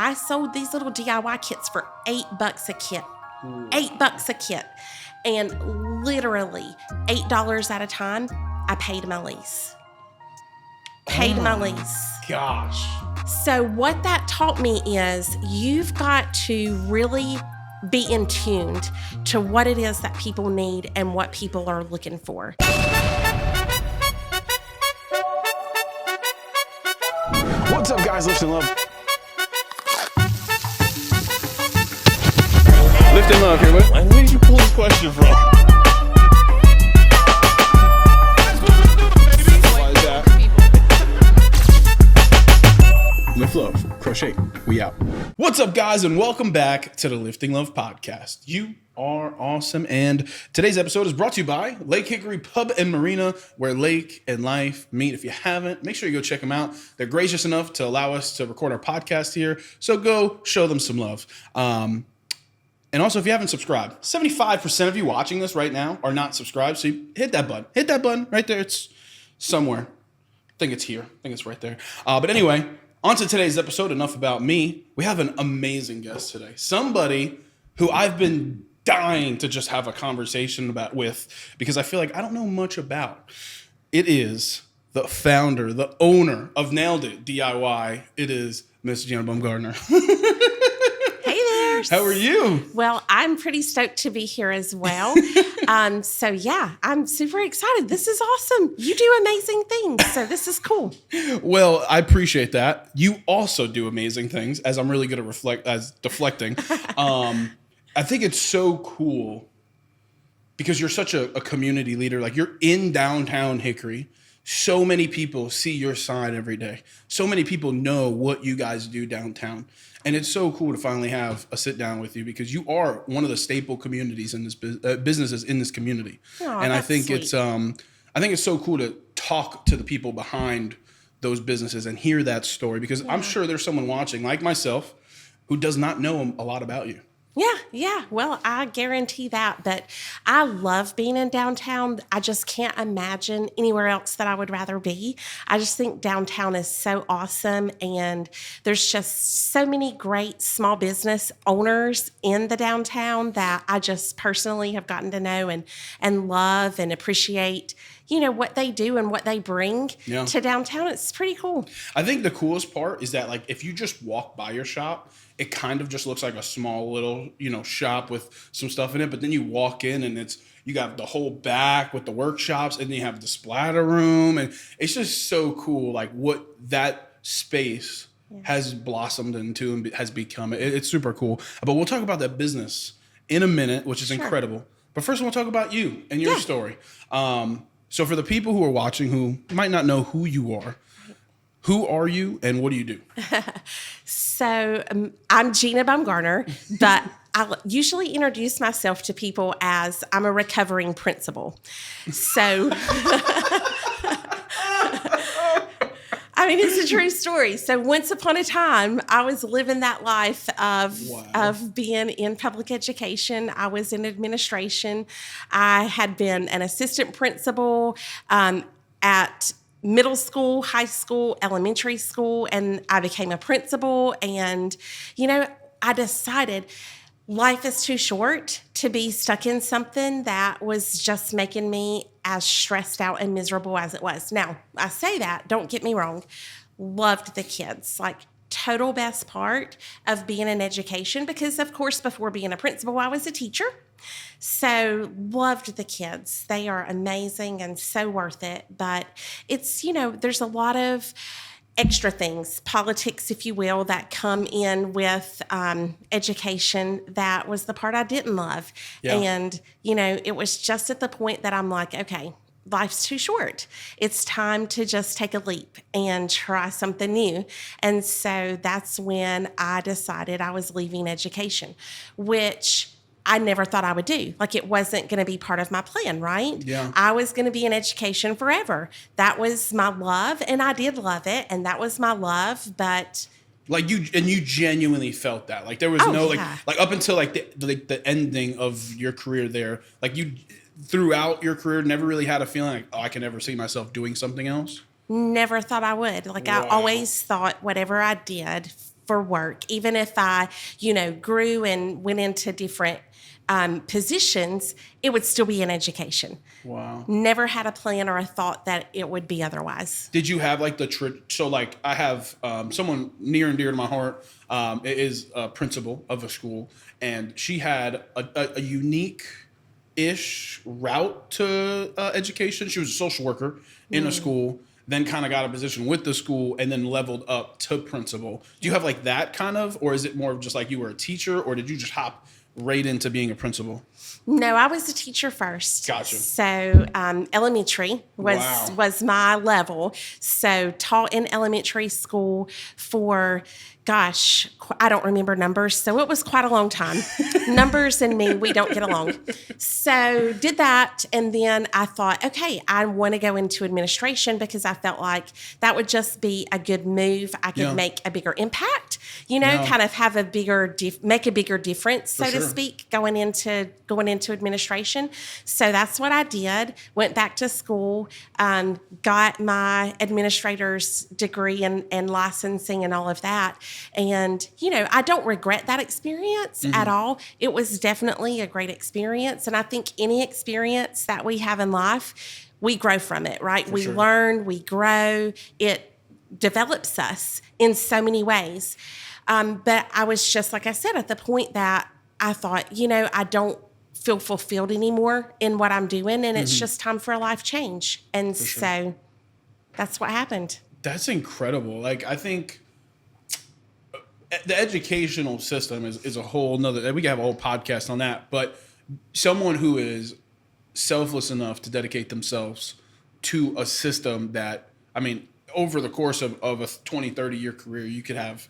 I sold these little DIY kits for $8 a kit. $8 a kit. And literally $8 at a time, I paid my lease. Gosh. So what that taught me is you've got to really be in tune to what it is that people need and what people are looking for. What's up, guys? Lift and Love. Lift and Love here. Where did you pull this question from? Lift Love, crochet, we out. What's up, guys, and welcome back to the Lifting Love podcast. You are awesome, and today's episode is brought to you by Lake Hickory Pub and Marina, where lake and life meet. If you haven't, make sure you go check them out. They're gracious enough to allow us to record our podcast here, so go show them some love. And also, if you haven't subscribed, 75% of you watching this right now are not subscribed, so you hit that button. Hit that button right there. It's somewhere. I think it's here. I think it's right there. But anyway, on to today's episode. Enough about me. We have an amazing guest today. Somebody who I've been dying to just have a conversation with because I feel like I don't know much about. It is the founder, the owner of Nailed It DIY. It is Miss Gina Bumgarner. Hey there. How are you? Well, I'm pretty stoked to be here as well. So yeah, I'm super excited. This is awesome. You do amazing things. So this is cool. Well, I appreciate that. You also do amazing things, as I'm really good at deflecting. I think it's so cool because you're such a community leader. Like, you're in downtown Hickory. So many people see your sign every day. So many people know what you guys do downtown. And it's so cool to finally have a sit down with you because you are one of the staple communities in this businesses in this community. Oh, and I think sweet. it's so cool to talk to the people behind those businesses and hear that story because I'm sure there's someone watching like myself who does not know a lot about you. Yeah. Well, I guarantee that. But I love being in downtown. I just can't imagine anywhere else that I would rather be. I just think downtown is so awesome. And there's just so many great small business owners in the downtown that I just personally have gotten to know and love and appreciate, what they do and what they bring to downtown. It's pretty cool. I think the coolest part is that, like, if you just walk by your shop, it kind of just looks like a small little, shop with some stuff in it. But then you walk in and you got the whole back with the workshops and then you have the splatter room. And it's just so cool, like, what that space has blossomed into and has become. It's super cool. But we'll talk about that business in a minute, which is incredible. But first, we'll talk about you and your story. So for the people who are watching who might not know who you are, who are you and what do you do? So I'm Gina Bumgarner, but I usually introduce myself to people as I'm a recovering principal. So, it's a true story. So once upon a time, I was living that life of being in public education. I was in administration. I had been an assistant principal at middle school, high school, elementary school, and I became a principal. And, I decided life is too short to be stuck in something that was just making me as stressed out and miserable as it was. Now, I say that, don't get me wrong, loved the kids, like total best part of being in education because, of course, before being a principal, I was a teacher. So loved the kids. They are amazing and so worth it. But it's, there's a lot of extra things, politics, if you will, that come in with education. That was the part I didn't love. Yeah. And, it was just at the point that I'm like, okay, life's too short. It's time to just take a leap and try something new. And so that's when I decided I was leaving education, which I never thought I would do. Like, it wasn't going to be part of my plan, right? Yeah. I was going to be in education forever. That was my love, and I did love it, and that was my love, but... you genuinely felt that. Like, there was like up until the ending of your career there, like, you throughout your career never really had a feeling like, I can never see myself doing something else? Never thought I would. Like, wow. I always thought whatever I did for work. Even if I, grew and went into different positions, it would still be in education. Wow. Never had a plan or a thought that it would be otherwise. Did you have like I have someone near and dear to my heart, is a principal of a school, and she had a unique-ish route to education. She was a social worker in a school, then kind of got a position with the school, and then leveled up to principal. Do you have like that kind of, or is it more of just like you were a teacher, or did you just hop right into being a principal? No, I was a teacher first. Gotcha. So elementary Wow. was my level. So taught in elementary school for, gosh, I don't remember numbers. So it was quite a long time. Numbers and me, we don't get along. So did that. And then I thought, okay, I want to go into administration because I felt like that would just be a good move. I could make a bigger impact, kind of have a bigger, make a bigger difference, so to speak, going into administration. So that's what I did. Went back to school, got my administrator's degree and licensing and all of that. And, I don't regret that experience at all. It was definitely a great experience. And I think any experience that we have in life, we grow from it, right? We learn, we grow. It develops us in so many ways. But I was just, like I said, at the point that I thought, I don't feel fulfilled anymore in what I'm doing, and it's just time for a life change. And so that's what happened. That's incredible. Like, I think the educational system is a whole nother, we can have a whole podcast on that, but someone who is selfless enough to dedicate themselves to a system that, over the course of a 20, 30-year career, you could have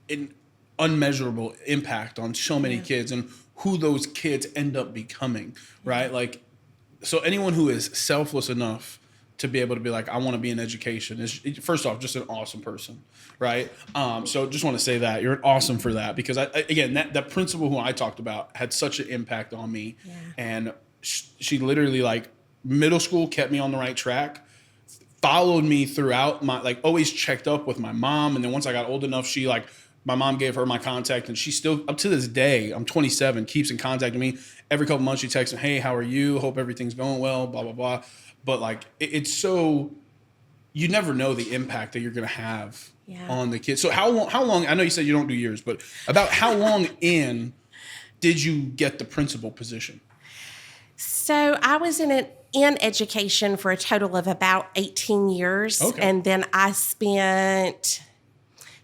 an unmeasurable impact on so many kids and who those kids end up becoming, right? Like, so anyone who is selfless enough to be able to be like, I want to be in education is, first off, just an awesome person, right? So just want to say that you're awesome for that, because again, that principal who I talked about had such an impact on me, and she literally, like, middle school kept me on the right track, followed me throughout my, like, always checked up with my mom, and then once I got old enough, she, like, my mom gave her my contact, and she still, up to this day, I'm 27, keeps in contact with me. Every couple months she texts me, hey, how are you? Hope everything's going well, blah, blah, blah. But, like, it's so, you never know the impact that you're going to have on the kids. So how long, I know you said you don't do years, but about how long in did you get the principal position? So I was in education for a total of about 18 years. Okay. And then I spent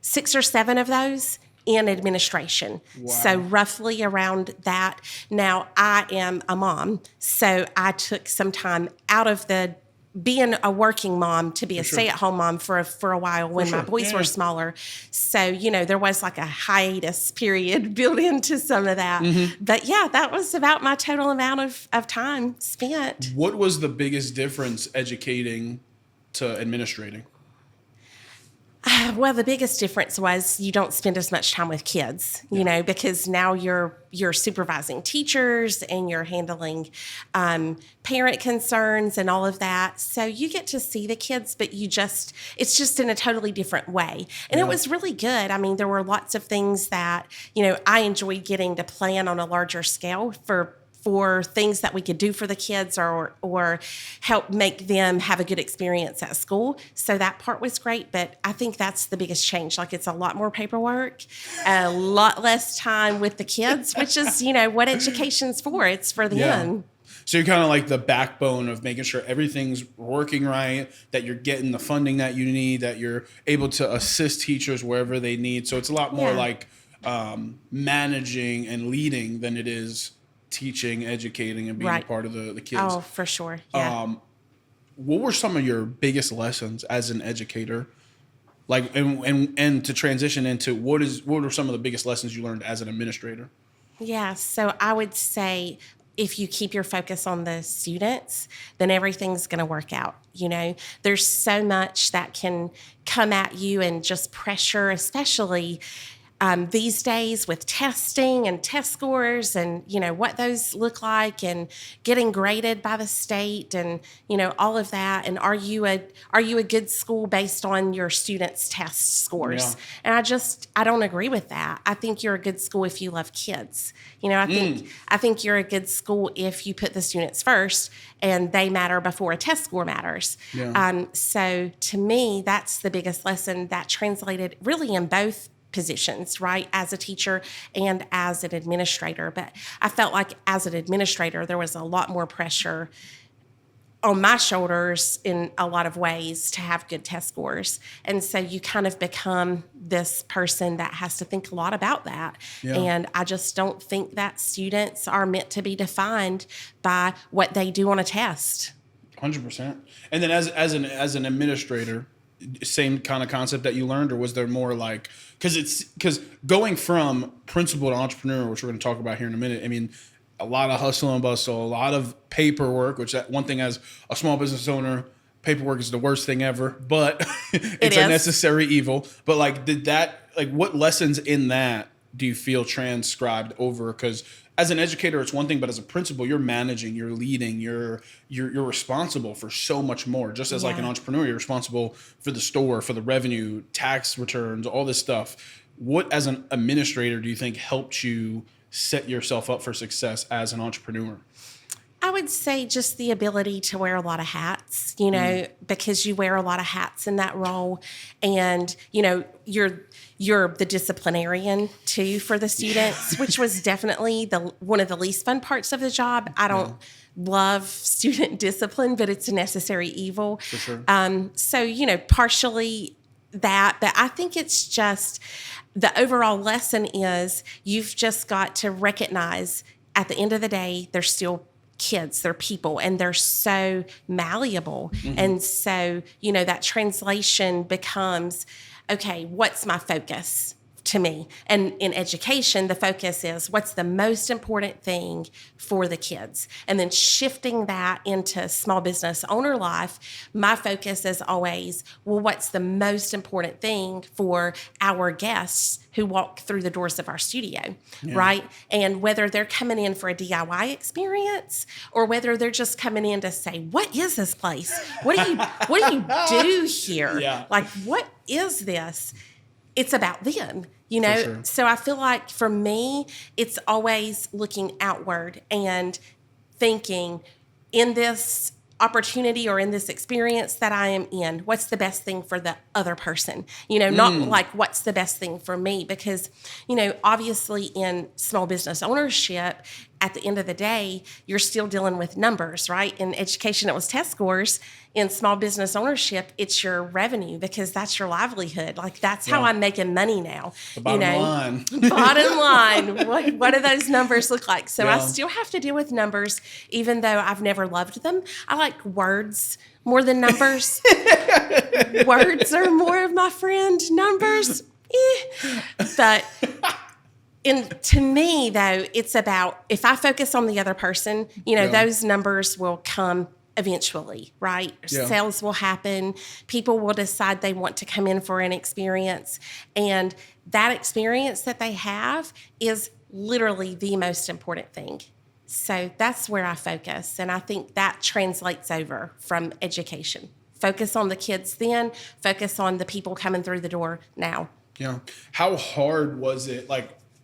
6 or 7 of those in administration. Wow. So roughly around that. Now, I am a mom, so I took some time out of being a working mom to be a stay-at-home mom for a while when my boys were smaller. So, there was like a hiatus period built into some of that. But yeah, that was about my total amount of time spent. What was the biggest difference educating to administrating? Well, the biggest difference was you don't spend as much time with kids, because now you're supervising teachers and you're handling parent concerns and all of that. So you get to see the kids, but it's just in a totally different way. And it was really good. There were lots of things that, I enjoyed getting to plan on a larger scale for things that we could do for the kids or help make them have a good experience at school. So that part was great, but I think that's the biggest change. Like, it's a lot more paperwork, a lot less time with the kids, which is, what education's for. It's for them. So you're kind of like the backbone of making sure everything's working right, that you're getting the funding that you need, that you're able to assist teachers wherever they need. So it's a lot more like managing and leading than it is teaching, educating, and being a part of the kids. Oh, for sure. Yeah. What were some of your biggest lessons as an educator? Like, and to transition into what are some of the biggest lessons you learned as an administrator? Yeah. So I would say, if you keep your focus on the students, then everything's going to work out. There's so much that can come at you and just pressure, especially these days with testing and test scores and, what those look like and getting graded by the state and, all of that. And are you a good school based on your students' test scores? Yeah. And I don't agree with that. I think you're a good school if you love kids. I think you're a good school if you put the students first and they matter before a test score matters. Yeah. So to me, that's the biggest lesson that translated really in both positions, right? As a teacher and as an administrator. But I felt like as an administrator, there was a lot more pressure on my shoulders in a lot of ways to have good test scores. And so you kind of become this person that has to think a lot about that. Yeah. And I just don't think that students are meant to be defined by what they do on a test. 100%. And then as an administrator, same kind of concept that you learned, or was there more like, because going from principal to entrepreneur, which we're going to talk about here in a minute, I mean, a lot of hustle and bustle, a lot of paperwork, which that one thing as a small business owner, paperwork is the worst thing ever, but it's a necessary evil. But what lessons in that do you feel transcribed over? Because as an educator, it's one thing, but as a principal, you're managing, you're leading, you're responsible for so much more. Just as like an entrepreneur, you're responsible for the store, for the revenue, tax returns, all this stuff. What, as an administrator, do you think helped you set yourself up for success as an entrepreneur? I would say just the ability to wear a lot of hats, because you wear a lot of hats in that role. And, you're the disciplinarian too for the students, which was definitely one of the least fun parts of the job. I don't love student discipline, but it's a necessary evil. For sure. So, partially that, but I think it's just the overall lesson is you've just got to recognize at the end of the day, they're still kids, they're people, and they're so malleable. Mm-hmm. And so, that translation becomes, okay, what's my focus to me? And in education, the focus is what's the most important thing for the kids? And then shifting that into small business owner life, my focus is always, well, what's the most important thing for our guests who walk through the doors of our studio, right? And whether they're coming in for a DIY experience or whether they're just coming in to say, what is this place? What do you do here? Yeah. Like, what is this? It's about them, Sure. So I feel like for me, it's always looking outward and thinking in this opportunity or in this experience that I am in, what's the best thing for the other person? Not like what's the best thing for me, because, obviously in small business ownership, at the end of the day, you're still dealing with numbers, right? In education, it was test scores. In small business ownership, it's your revenue, because that's your livelihood. Like, that's how I'm making money now. The bottom line. Bottom line. What do those numbers look like? So I still have to deal with numbers, even though I've never loved them. I like words more than numbers. Words are more of my friend. Numbers, But to me, though, it's about, if I focus on the other person, those numbers will come eventually, right? Yeah. Sales will happen. People will decide they want to come in for an experience. And that experience that they have is literally the most important thing. So that's where I focus. And I think that translates over from education. Focus on the kids then, focus on the people coming through the door now. Yeah. How hard was it?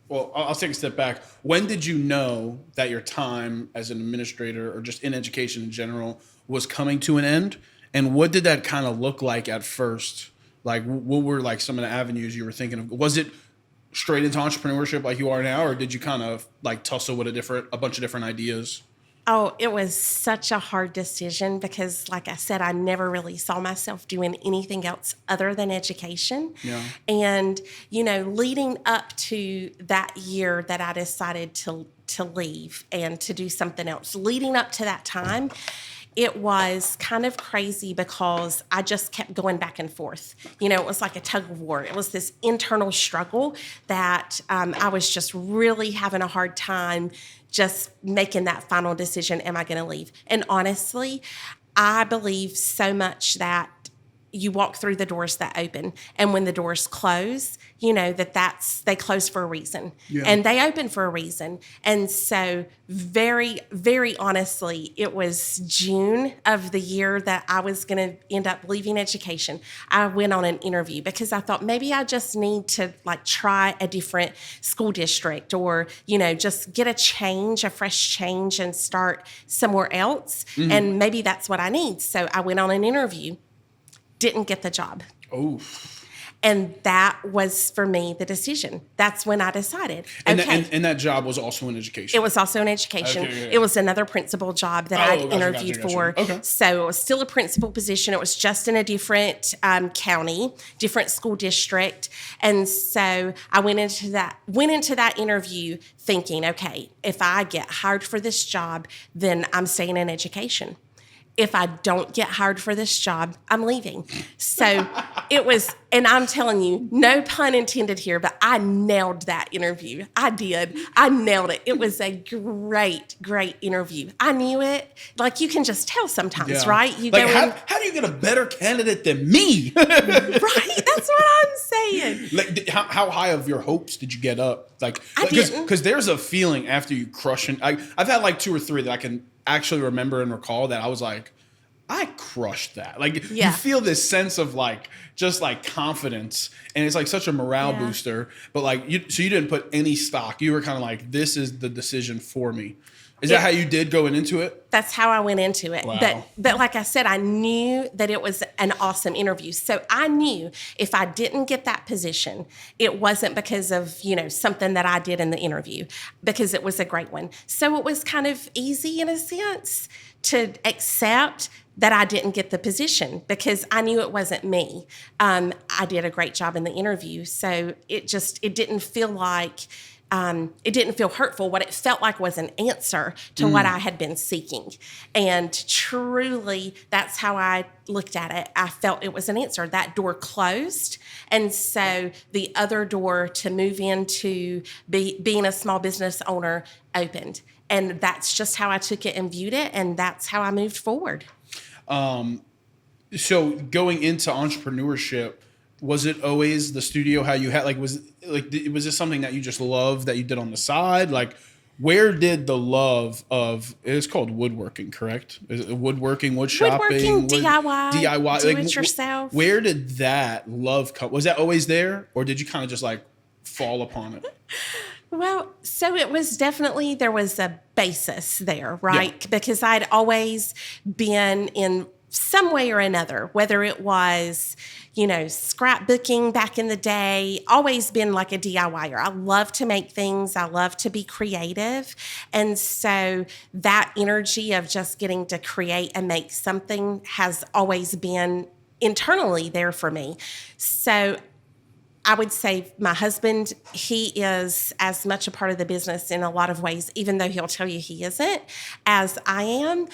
Well, I'll take a step back. When did you know that your time as an administrator or just in education in general was coming to an end? And what did that kind of look like at first? Like, what were like some of the avenues you were thinking of? Was it straight into entrepreneurship like you are now, or did you kind of like tussle with a bunch of different ideas? Oh, it was such a hard decision because, like I said, I never really saw myself doing anything else other than education. Yeah. And, leading up to that year that I decided to leave and to do something else, leading up to that time, it was kind of crazy because I just kept going back and forth. It was like a tug of war. It was this internal struggle that I was just really having a hard time just making that final decision, am I going to leave? And honestly, I believe so much that you walk through the doors that open, and when the doors close, you know they close for a reason, and they open for a reason. And so, very, very honestly, it was June of the year that I was going to end up leaving education. I went on an interview because I thought maybe I just need to like try a different school district, or just get a fresh change, and start somewhere else. And maybe that's what I need. So I went on an interview. Didn't get the job. Oh. And that was, for me, the decision. That's when I decided. And that job was also in education? It was also in education. Okay, yeah. It was another principal job that I'd interviewed for. Okay. So it was still a principal position. It was just in a different county, different school district. And so I went into that interview thinking, okay, if I get hired for this job, then I'm staying in education. If I don't get hired for this job, I'm leaving. So it was, and I'm telling you, no pun intended here, but I nailed that interview. I did. I nailed it. It was a great, great interview. I knew it. Like, you can just tell sometimes, right? You like, how do you get a better candidate than me? Right. That's what I'm saying. Like, how high of your hopes did you get up? Like, because there's a feeling after you crush it. I've had like 2 or 3 that I can actually remember and recall that I was like, I crushed that. Like, you feel this sense of like, just like confidence, and it's like such a morale booster. But like, so you didn't put any stock. You were kind of like, this is the decision for me. Is that how you did going into it? That's how I went into it. Wow. But like I said, I knew that it was an awesome interview. So I knew if I didn't get that position, it wasn't because of, something that I did in the interview, because it was a great one. So it was kind of easy in a sense to accept that I didn't get the position, because I knew it wasn't me. I did a great job in the interview. So it didn't feel like, it didn't feel hurtful. What it felt like was an answer to what I had been seeking. And truly, that's how I looked at it. I felt it was an answer. That door closed. And so the other door to move into being a small business owner opened. And that's just how I took it and viewed it. And that's how I moved forward. So going into entrepreneurship, was it always the studio how you had, was this something that you just loved that you did on the side? Like, where did the love of, it's called woodworking, correct? Is it woodworking, wood shopping? Woodworking, DIY. Do it yourself. Where did that love come? Was that always there, or did you kind of just like fall upon it? Well, so it was definitely, there was a basis there, right? Yeah. Because I'd always been in some way or another, whether it was, scrapbooking back in the day, always been like a DIYer. I love to make things. I love to be creative. And so that energy of just getting to create and make something has always been internally there for me. So I would say my husband, he is as much a part of the business in a lot of ways, even though he'll tell you he isn't, as I am.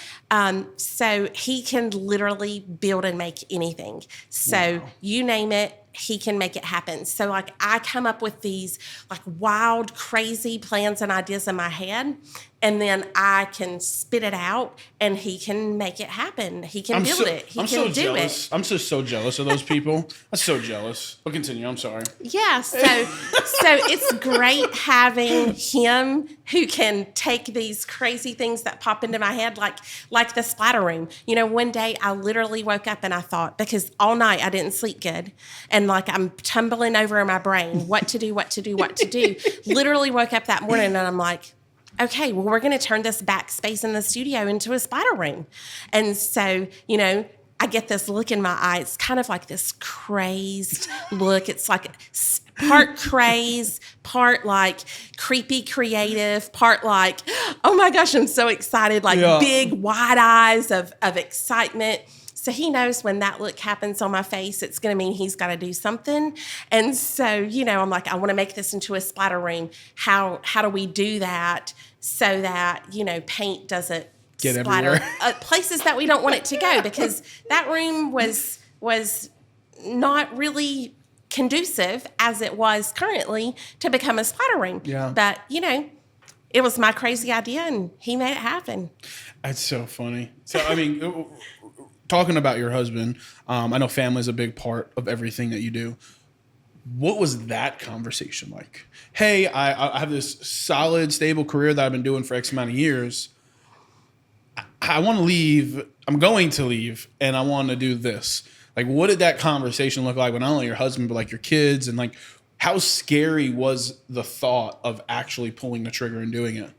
So he can literally build and make anything. So you name it, he can make it happen. So like, I come up with these like wild, crazy plans and ideas in my head, and then I can spit it out, and he can make it happen. He can build it. He can do it. I'm so jealous of those people. I'm so jealous. But continue. I'm sorry. Yeah. So it's great having him who can take these crazy things that pop into my head, like the splatter room. One day I literally woke up and I thought, because all night I didn't sleep good, and like I'm tumbling over in my brain, what to do. Literally woke up that morning and I'm like, okay, well, we're going to turn this back space in the studio into a splatter room. And so, I get this look in my eye. It's kind of like this crazed look. It's like part craze, part like creepy creative, part like, oh my gosh, I'm so excited, like big wide eyes of excitement. So he knows when that look happens on my face, it's going to mean he's got to do something. And so, I'm like, I want to make this into a splatter room. How do we do that so that, paint doesn't get splatter everywhere? Places that we don't want it to go, because that room was not really conducive as it was currently to become a splatter room. Yeah. But, it was my crazy idea, and he made it happen. That's so funny. So, I mean, talking about your husband, I know family is a big part of everything that you do. What was that conversation like? Hey, I have this solid, stable career that I've been doing for X amount of years. I want to leave. I'm going to leave, and I want to do this. Like, what did that conversation look like with not only your husband, but like your kids? And like, how scary was the thought of actually pulling the trigger and doing it?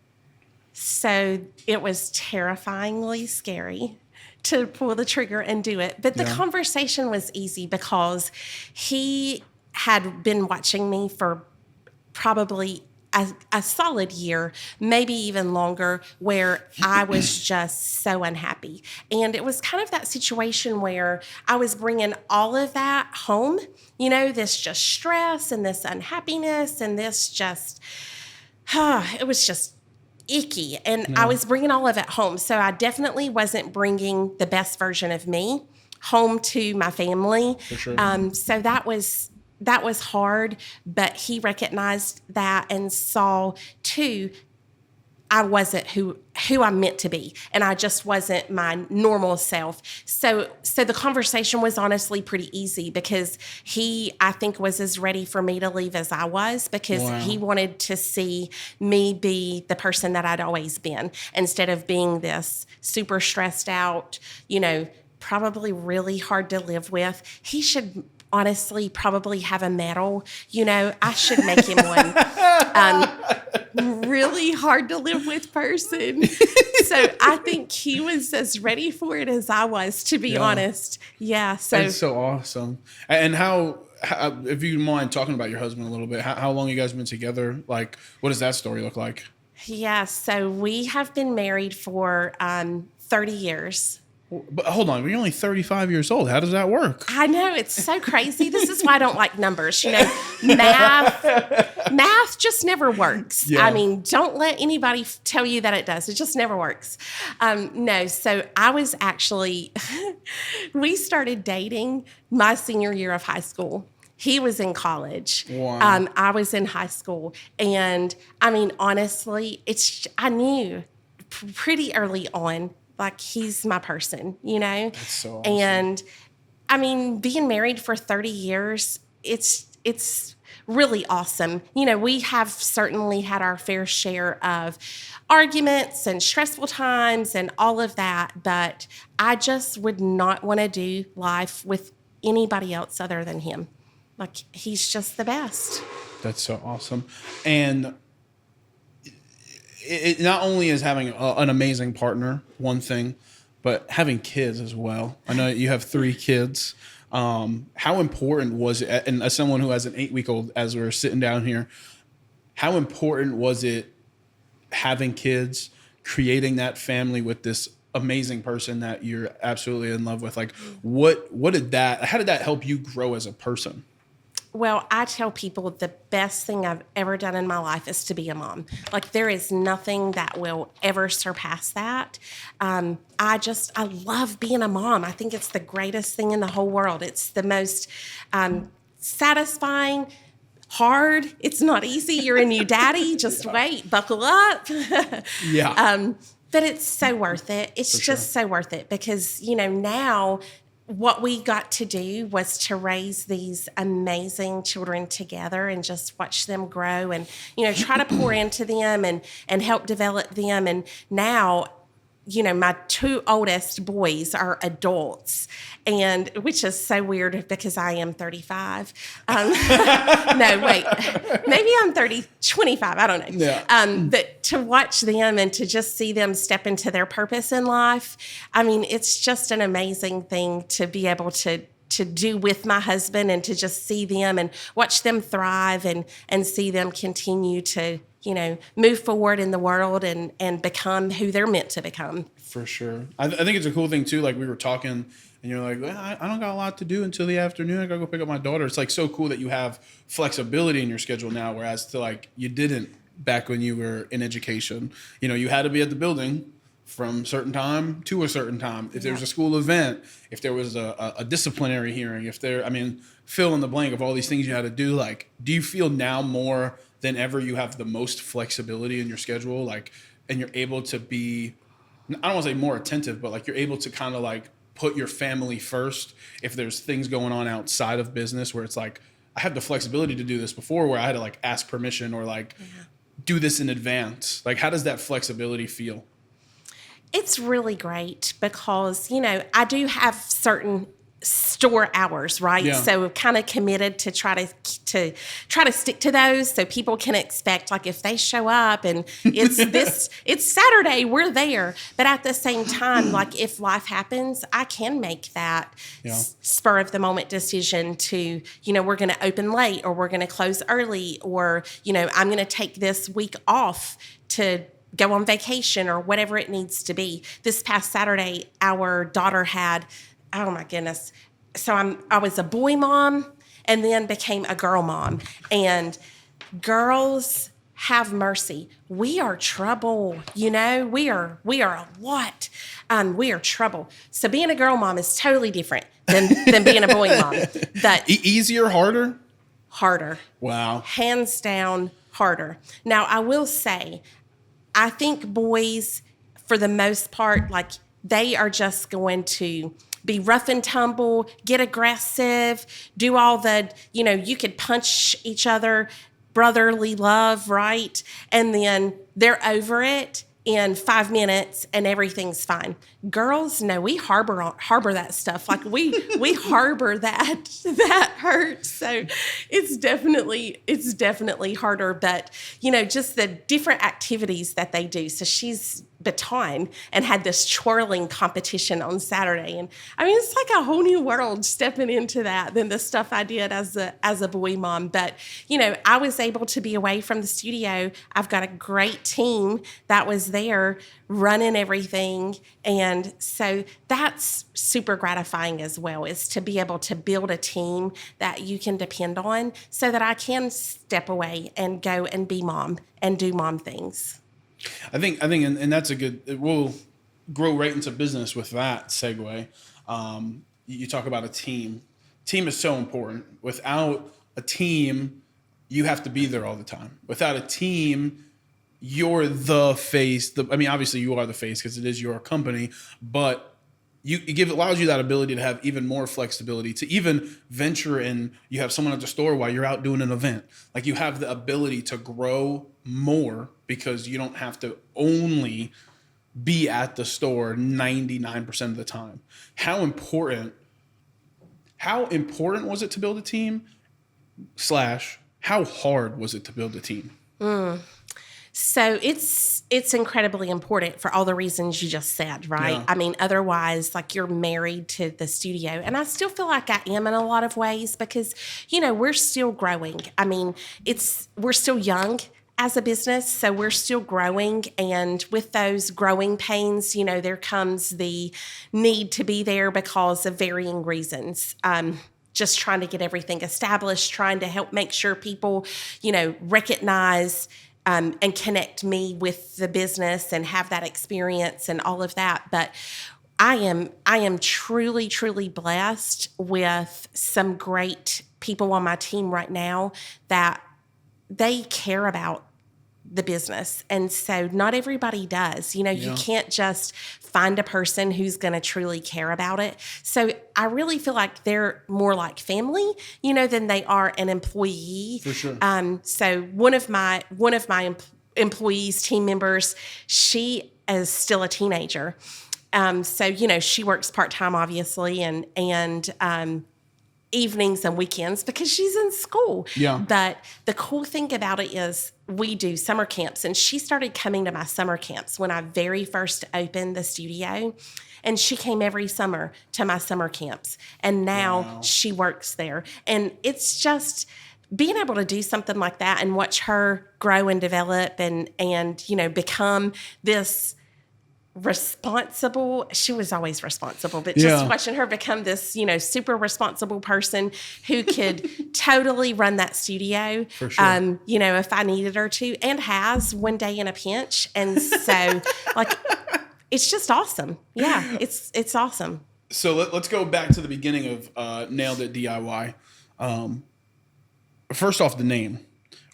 So it was terrifyingly scary to pull the trigger and do it. But the conversation was easy because he had been watching me for probably a solid year, maybe even longer, where I was just so unhappy. And it was kind of that situation where I was bringing all of that home, this just stress and this unhappiness and this just, it was just icky. And I was bringing all of it home. So I definitely wasn't bringing the best version of me home to my family. For sure. So that was hard, but he recognized that and saw too, I wasn't who I meant to be, and I just wasn't my normal self. So the conversation was honestly pretty easy because he, I think, was as ready for me to leave as I was, because he wanted to see me be the person that I'd always been instead of being this super stressed out, probably really hard to live with. He should honestly probably have a medal. I should make him one. Really hard to live with person. So I think he was as ready for it as I was, to be honest. Yeah. So it's so awesome. And how, if you mind talking about your husband a little bit, how long you guys been together? Like, what does that story look like? Yeah. So we have been married for 30 years. But hold on, you're only 35 years old. How does that work? I know, it's so crazy. This is why I don't like numbers. Math just never works. Yeah. I mean, don't let anybody tell you that it does. It just never works. No, so I was actually, we started dating my senior year of high school. He was in college. Wow. I was in high school. And I mean, honestly, I knew pretty early on, like, he's my person, That's so awesome. And I mean, being married for 30 years, it's really awesome. We have certainly had our fair share of arguments and stressful times and all of that, but I just would not want to do life with anybody else other than him. Like, he's just the best. That's so awesome. And it not only is having an amazing partner, one thing, but having kids as well. I know you have 3 kids. How important was it, and as someone who has an 8-week-old, as we're sitting down here, how important was it having kids, creating that family with this amazing person that you're absolutely in love with? Like, how did that help you grow as a person? Well, I tell people the best thing I've ever done in my life is to be a mom. Like, there is nothing that will ever surpass that. I love being a mom. I think it's the greatest thing in the whole world. It's the most satisfying, hard. It's not easy. You're a new daddy. Just wait, buckle up. Yeah. But it's so worth it. It's just so worth it because, now what we got to do was to raise these amazing children together and just watch them grow and, try to pour into them and help develop them. And now, my 2 oldest boys are adults, and which is so weird because I am 35. No, wait, maybe I'm 25. I don't know. Yeah. But to watch them and to just see them step into their purpose in life, I mean, it's just an amazing thing to be able to do with my husband and to just see them and watch them thrive and see them continue to, move forward in the world and become who they're meant to become. For sure. I think it's a cool thing too. Like, we were talking and you're like, well, I don't got a lot to do until the afternoon. I got to go pick up my daughter. It's like so cool that you have flexibility in your schedule now, whereas to like you didn't back when you were in education. You had to be at the building from certain time to a certain time. If there was a school event, if there was a disciplinary hearing, fill in the blank of all these things you had to do. Like, do you feel now more than ever you have the most flexibility in your schedule? Like, and you're able to be, I don't want to say more attentive, but like you're able to kind of like put your family first if there's things going on outside of business where it's like, I have the flexibility to do this before where I had to like ask permission or like do this in advance. Like, how does that flexibility feel? It's really great because, I do have certain store hours, right? Yeah. So kind of committed to try to stick to those so people can expect, like, if they show up and it's Saturday, we're there. But at the same time, like, if life happens, I can make that spur of the moment decision to, we're going to open late or we're going to close early or, I'm going to take this week off to go on vacation or whatever it needs to be. This past Saturday, our daughter had, oh my goodness. So I was a boy mom and then became a girl mom. And girls, have mercy. We are trouble. We are a lot. We are trouble. So being a girl mom is totally different than being a boy mom. But Easier, harder? Harder. Wow. Hands down, harder. Now, I will say, I think boys, for the most part, like, they are just going to be rough and tumble, get aggressive, do all the, you could punch each other, brotherly love, right? And then they're over it in 5 minutes and everything's fine. Girls, no, we harbor that stuff. Like we harbor that hurt. So it's definitely harder, but just the different activities that they do. So she's baton and had this twirling competition on Saturday. And I mean, it's like a whole new world stepping into that than the stuff I did as a boy mom. But, I was able to be away from the studio. I've got a great team that was there running everything. And so that's super gratifying as well, is to be able to build a team that you can depend on so that I can step away and go and be mom and do mom things. I think, and that's a good. We'll grow right into business with that segue. You talk about a team. Team is so important. Without a team, you have to be there all the time. Without a team, you're the face. Obviously, you are the face because it is your company, but it allows you that ability to have even more flexibility to even venture in. You have someone at the store while you're out doing an event. Like, you have the ability to grow more because you don't have to only be at the store 99% of the time. How important was it to build a team / how hard was it to build a team? So it's incredibly important for all the reasons you just said, right? Yeah. I mean, otherwise, like, you're married to the studio. And I still feel like I am in a lot of ways because, we're still growing. I mean, we're still young as a business, so we're still growing. And with those growing pains, there comes the need to be there because of varying reasons. Just trying to get everything established, trying to help make sure people, recognize and connect me with the business and have that experience and all of that. But I am truly, truly blessed with some great people on my team right now that they care about the business. And so not everybody does. You can't just find a person who's going to truly care about it. So I really feel like they're more like family, than they are an employee. For sure. So one of my employees, team members, she is still a teenager. So, she works part-time, obviously, and evenings and weekends because she's in school. Yeah. But the cool thing about it is we do summer camps, and she started coming to my summer camps when I very first opened the studio, and she came every summer to my summer camps, and now she works there. And it's just being able to do something like that and watch her grow and develop and become this responsible. She was always responsible, but just watching her become this, super responsible person who could totally run that studio, for sure. If I needed her to, and has one day in a pinch. And so like, it's just awesome. Yeah. It's awesome. So let's go back to the beginning of Nailed It DIY. First off, the name.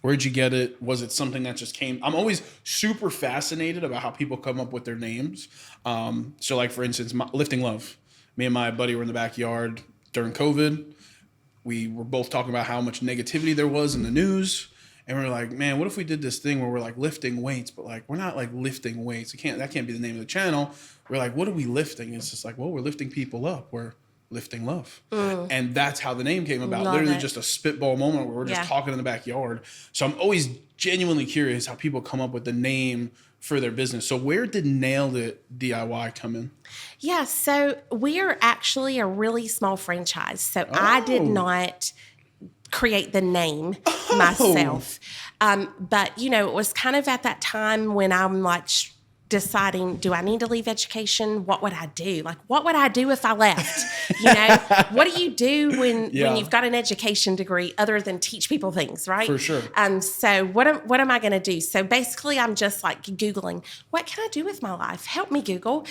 Where'd you get it? Was it something that just came? I'm always super fascinated about how people come up with their names. So like, for instance, Lifting Love. Me and my buddy were in the backyard during COVID. We were both talking about how much negativity there was in the news. And we were like, man, what if we did this thing where we're like lifting weights, but like we're not like lifting weights. That can't be the name of the channel. We're like, what are we lifting? It's just like, well, we're lifting people up. We're lifting love. And that's how the name came about. Literally just a spitball moment where we're just talking in the backyard. So I'm always genuinely curious how people come up with the name for their business. So where did Nailed It DIY come in? Yeah, so we're actually a really small franchise. So I did not create the name myself. But, it was kind of at that time when I'm like deciding, do I need to leave education? What would I do? Like, what would I do if I left? What do you do when you've got an education degree other than teach people things, right? For sure. So what am I going to do? So basically, I'm just like Googling, what can I do with my life? Help me, Google.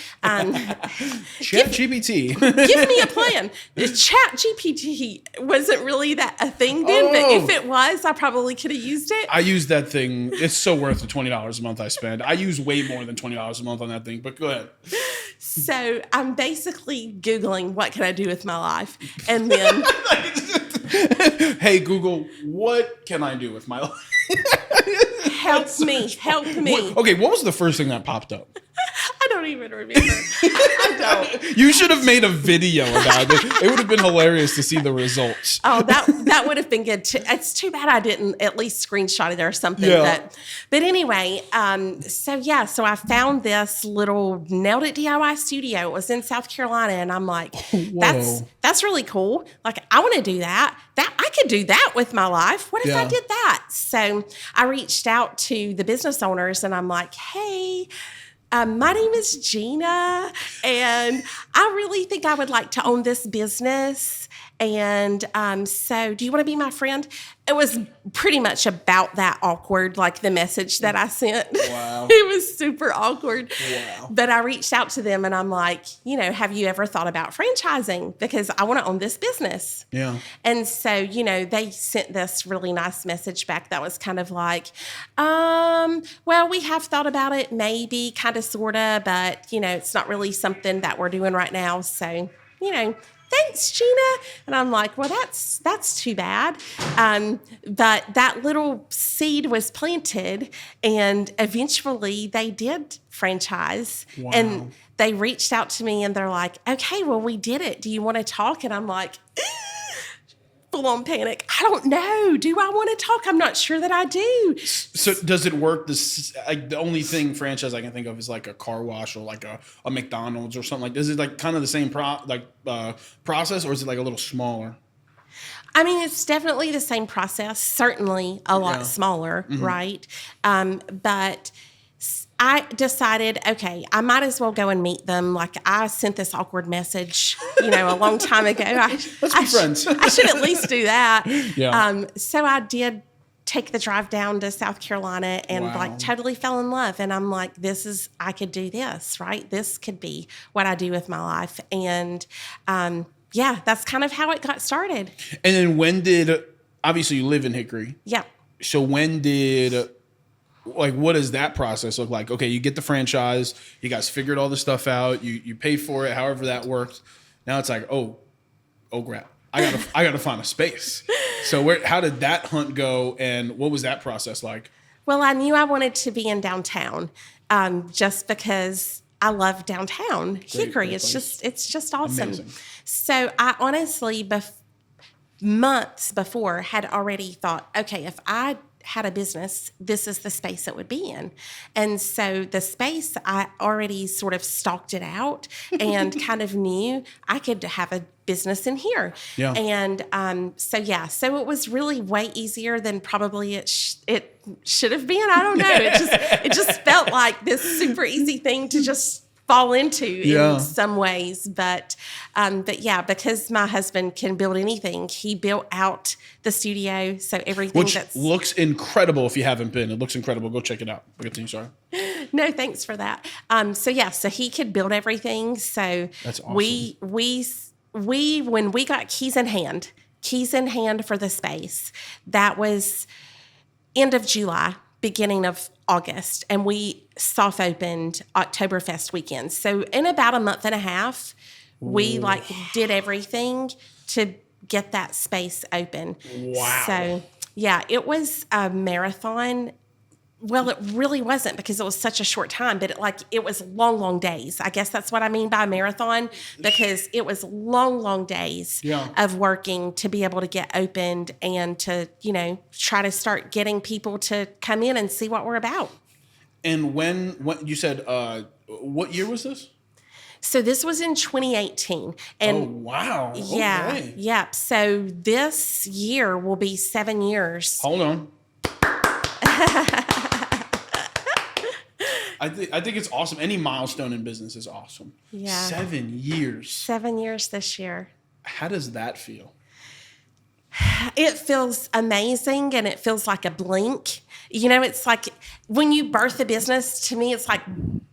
ChatGPT. Give me a plan. ChatGPT wasn't really a thing then, but if it was, I probably could have used it. I use that thing. It's so worth the $20 a month I spend. I use way more than $20 a month on that thing, but go ahead. So I'm basically Googling, what can I do with my life? And then... Hey, Google, what can I do with my life? Help me. What was the first thing that popped up? I don't even remember. I don't. You should have made a video about it. It would have been hilarious to see the results. Oh, that would have been good too. It's too bad I didn't at least screenshot it or something. Yeah. But anyway, so I found this little Nailed It DIY studio. It was in South Carolina, and I'm like, that's really cool. Like, I want to do that. I could do that with my life. What if I did that? So I reached out to the business owners, and I'm like, hey, my name is Gina, and I really think I would like to own this business. And so do you want to be my friend? It was pretty much about that awkward, like the message that I sent. Wow. It was super awkward. Wow. But I reached out to them, and I'm like, have you ever thought about franchising? Because I want to own this business. Yeah. And so, they sent this really nice message back that was kind of like, well, we have thought about it, maybe, kind of, sort of, but, it's not really something that we're doing right now. So, thanks, Gina. And I'm like, well, that's too bad. But that little seed was planted, and eventually they did franchise. Wow. And they reached out to me, and they're like, okay, well, we did it. Do you want to talk? And I'm like, full-on panic. I don't know. Do I want to talk? I'm not sure that I do. So does it work? The only thing franchise I can think of is like a car wash or like a McDonald's or something like this. Is it like kind of the same process, or is it like a little smaller? I mean, it's definitely the same process, certainly a lot smaller, right? But I decided, okay, I might as well go and meet them. Like, I sent this awkward message, a long time ago. Let's be friends. I should at least do that. Yeah. So I did take the drive down to South Carolina and totally fell in love. And I'm like, I could do this, right? This could be what I do with my life. And that's kind of how it got started. And then obviously you live in Hickory. Yeah. So what does that process look like? Okay, you get the franchise, you guys figured all the stuff out, you pay for it, however that worked. Now it's like, oh crap, I gotta find a space. So how did that hunt go, and what was that process like? Well, I knew I wanted to be in downtown, just because I love downtown Hickory. It's just awesome. Amazing. So I honestly, months before, had already thought, okay, if I had a business, this is the space it would be in. And so the space, I already sort of stalked it out and kind of knew I could have a business in here. Yeah. And so it was really way easier than probably it should have been. I don't know. It just felt like this super easy thing to just fall into in some ways. But because my husband can build anything, he built out the studio. So everything looks incredible. If you haven't been, it looks incredible. Go check it out. Sorry. No, thanks for that. So he could build everything. So that's awesome. We when we got keys in hand for the space, that was end of July, beginning of August, and we soft opened Oktoberfest weekend. So in about a month and a half, We like did everything to get that space open. Wow. So yeah, it was a marathon. Well, it really wasn't because it was such a short time, but it was long, long days. I guess that's what I mean by marathon, because it was long, long days of working to be able to get opened and to, try to start getting people to come in and see what we're about. And when you said, what year was this? So this was in 2018. And oh, wow. Yeah. Okay. Yep. So this year will be 7 years. Hold on. I think it's awesome. Any milestone in business is awesome. Yeah. 7 years. 7 years this year. How does that feel? It feels amazing, and it feels like a blink. It's like when you birth a business, to me, it's like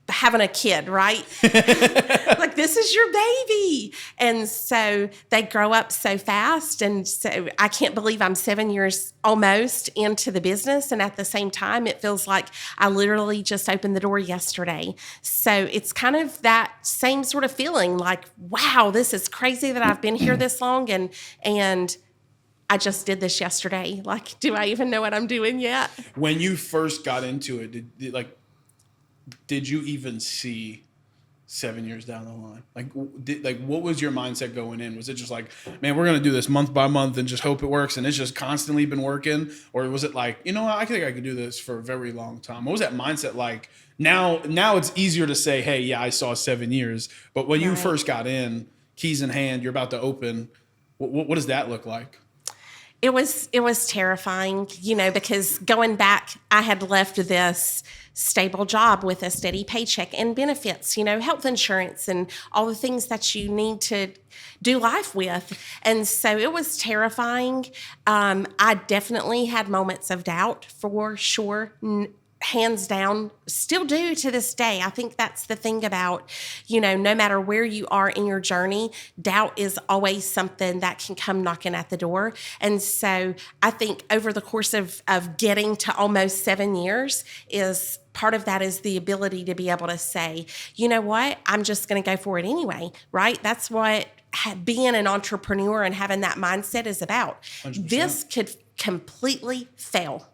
having a kid, right? Like, this is your baby. And so they grow up so fast. And so I can't believe I'm 7 years almost into the business. And at the same time, it feels like I literally just opened the door yesterday. So it's kind of that same sort of feeling like, wow, this is crazy that I've been here this long. And I just did this yesterday. Like, do I even know what I'm doing yet? When you first got into it, did you even see 7 years down the line? What was your mindset going in? Was it just like, man, we're going to do this month by month and just hope it works, and it's just constantly been working? Or was it like, I think I could do this for a very long time? What was that mindset like? Now it's easier to say, hey, yeah, I saw 7 years. But when you first got in, keys in hand, you're about to open, what does that look like? It was terrifying, because going back, I had left this stable job with a steady paycheck and benefits, health insurance and all the things that you need to do life with. And so it was terrifying. I definitely had moments of doubt, for sure. Hands down, still do to this day. I think that's the thing about, no matter where you are in your journey, doubt is always something that can come knocking at the door. And so I think over the course of getting to almost 7 years, is part of that is the ability to be able to say, you know what, I'm just going to go for it anyway, right? That's what being an entrepreneur and having that mindset is about. 100%. This could completely fail.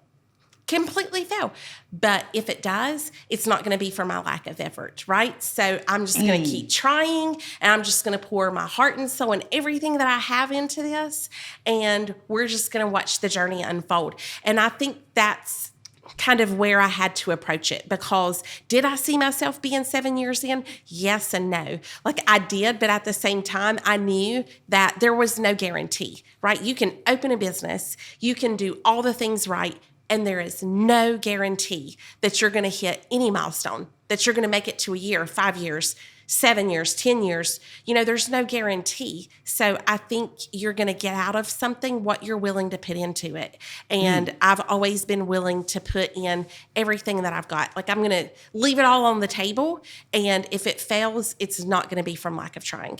But if it does, it's not going to be for my lack of effort, right? So I'm just going to keep trying, and I'm just going to pour my heart and soul and everything that I have into this, and we're just going to watch the journey unfold. And I think that's kind of where I had to approach it, because did I see myself being 7 years in? Yes and no. Like, I did, but at the same time, I knew that there was no guarantee, right? You can open a business, you can do all the things right, and there is no guarantee that you're going to hit any milestone, that you're going to make it to a year, 5 years, 7 years, 10 years. There's no guarantee. So I think you're going to get out of something what you're willing to put into it. And I've always been willing to put in everything that I've got. Like, I'm going to leave it all on the table. And if it fails, it's not going to be from lack of trying.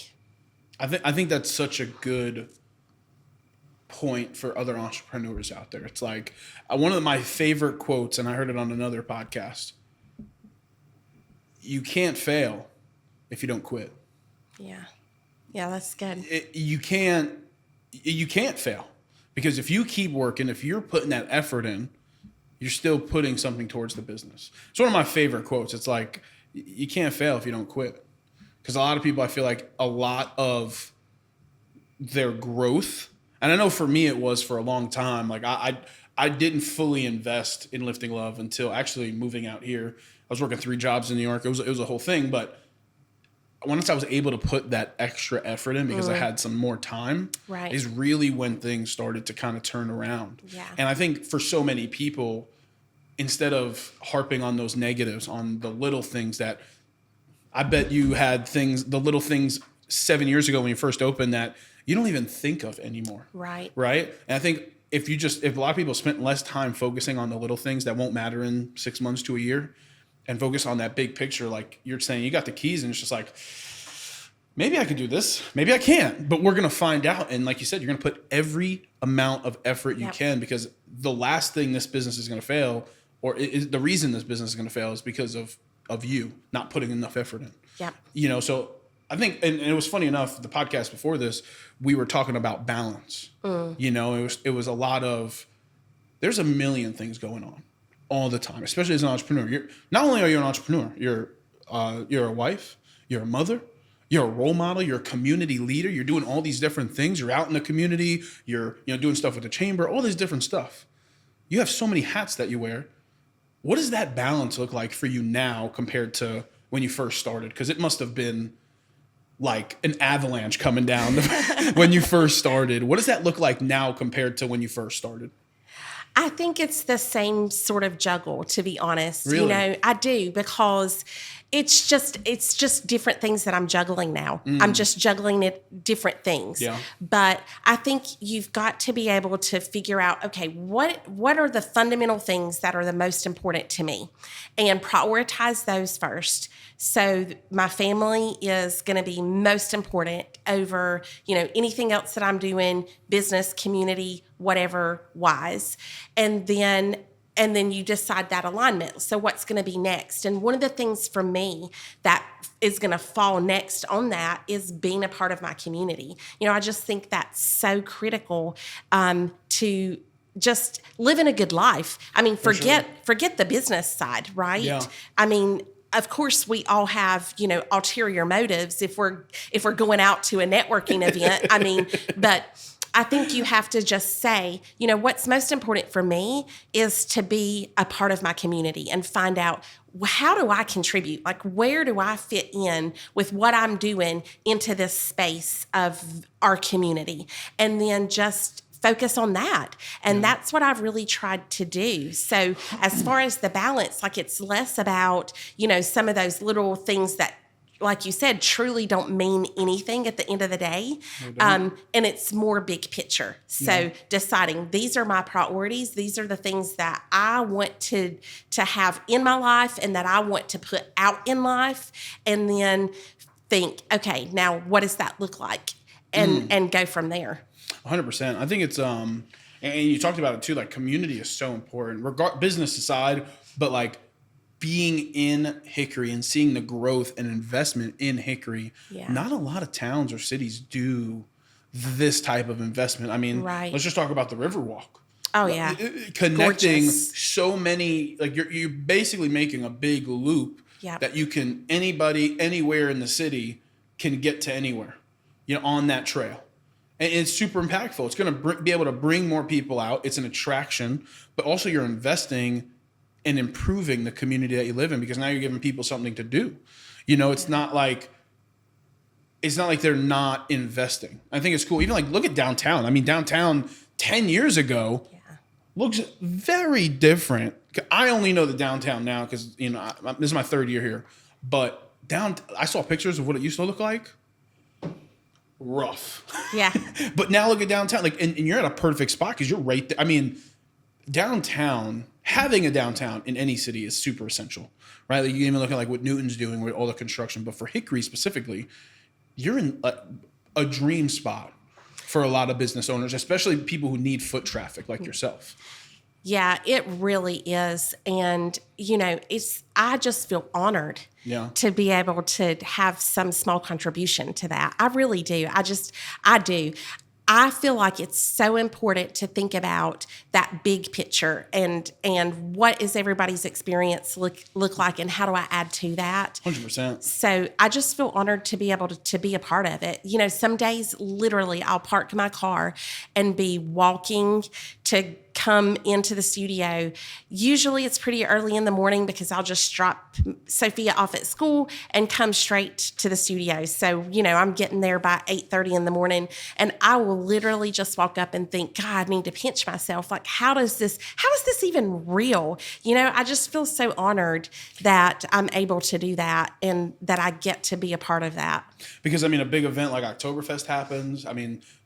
I think that's such a good point for other entrepreneurs out there. It's like one of my favorite quotes, and I heard it on another podcast. You can't fail if you don't quit. Yeah, that's good. You can't fail, because if you keep working, if you're putting that effort in, you're still putting something towards the business. It's one of my favorite quotes. It's like, you can't fail if you don't quit. Because a lot of people, I feel like a lot of their growth, and I know for me it was for a long time, like I didn't fully invest in Lifting Love until actually moving out here. I was working 3 jobs in New York. It was a whole thing, but once I was able to put that extra effort in, because I had some more time, is really when things started to kind of turn around. Yeah. And I think for so many people, instead of harping on those negatives, on the little things that I bet you had the little things 7 years ago when you first opened that you don't even think of anymore. Right. And I think if a lot of people spent less time focusing on the little things that won't matter in 6 months to a year, and focus on that big picture, like you're saying, you got the keys, and it's just like, maybe I could do this, maybe I can't, but we're going to find out. And like you said, you're going to put every amount of effort you can, because the last thing this business is going to fail, or the reason this business is going to fail, is because of you not putting enough effort in. Yeah. So I think, and it was funny enough, the podcast before this, we were talking about balance. You know, it was a lot of, there's a million things going on all the time, especially as an entrepreneur. Not only are you an entrepreneur, you're a wife, you're a mother, you're a role model, you're a community leader, you're doing all these different things. You're out in the community, you're doing stuff with the chamber, all this different stuff. You have so many hats that you wear. What does that balance look like for you now compared to when you first started? Because it must have been like an avalanche coming down when you first started. What does that look like now compared to when you first started? I think it's the same sort of juggle, to be honest. Really? You know, I do, because it's just different things that I'm juggling now. I'm just juggling it different things. Yeah. But I think you've got to be able to figure out, okay, what are the fundamental things that are the most important to me, and prioritize those first. So my family is going to be most important over, anything else that I'm doing, business, community, whatever wise. And then you decide that alignment. So what's going to be next? And one of the things for me that is going to fall next on that is being a part of my community. I just think that's so critical to just living a good life. I mean, forget the business side, right? Yeah. I mean, of course, we all have, ulterior motives if we're going out to a networking event. I mean, but I think you have to just say, what's most important for me is to be a part of my community and find out, how do I contribute? Like, where do I fit in with what I'm doing into this space of our community? And then just focus on that. And that's what I've really tried to do. So as far as the balance, like, it's less about, some of those little things that, like you said, truly don't mean anything at the end of the day. And it's more big picture. So deciding, these are my priorities. These are the things that I want to have in my life and that I want to put out in life. And then think, okay, now what does that look like? And go from there. 100%. I think it's, and you talked about it too, like, community is so important, business aside, but like being in Hickory and seeing the growth and investment in Hickory. Not a lot of towns or cities do this type of investment. I mean, let's just talk about the Riverwalk. Oh yeah. Connecting Gorgeous. So many, like, you're basically making a big loop that anybody, anywhere in the city can get to anywhere, on that trail. And it's super impactful. It's going to be able to bring more people out. It's an attraction, but also you're investing in improving the community that you live in, because now you're giving people something to do. It's not like they're not investing. I think it's cool. Even like, look at downtown. I mean, downtown 10 years ago looks very different. I only know the downtown now because, this is my third year here. But I saw pictures of what it used to look like. Rough. Yeah. But now look at downtown, like, and you're at a perfect spot because you're right there. I mean, having a downtown in any city is super essential, right? Like, you can even look at like what Newton's doing with all the construction, but for Hickory specifically, you're in a dream spot for a lot of business owners, especially people who need foot traffic like yourself. Yeah, it really is. And, I just feel honored to be able to have some small contribution to that. I really do. I do. I feel like it's so important to think about that big picture and what is everybody's experience look like, and how do I add to that? 100%. So I just feel honored to be able to be a part of it. Some days literally I'll park my car and be walking to come into the studio. Usually it's pretty early in the morning because I'll just drop Sophia off at school and come straight to the studio. So, I'm getting there by 8:30 in the morning, and I will literally just walk up and think, God, I need to pinch myself. Like, how is this even real? I just feel so honored that I'm able to do that and that I get to be a part of that. Because, a big event like Oktoberfest happens.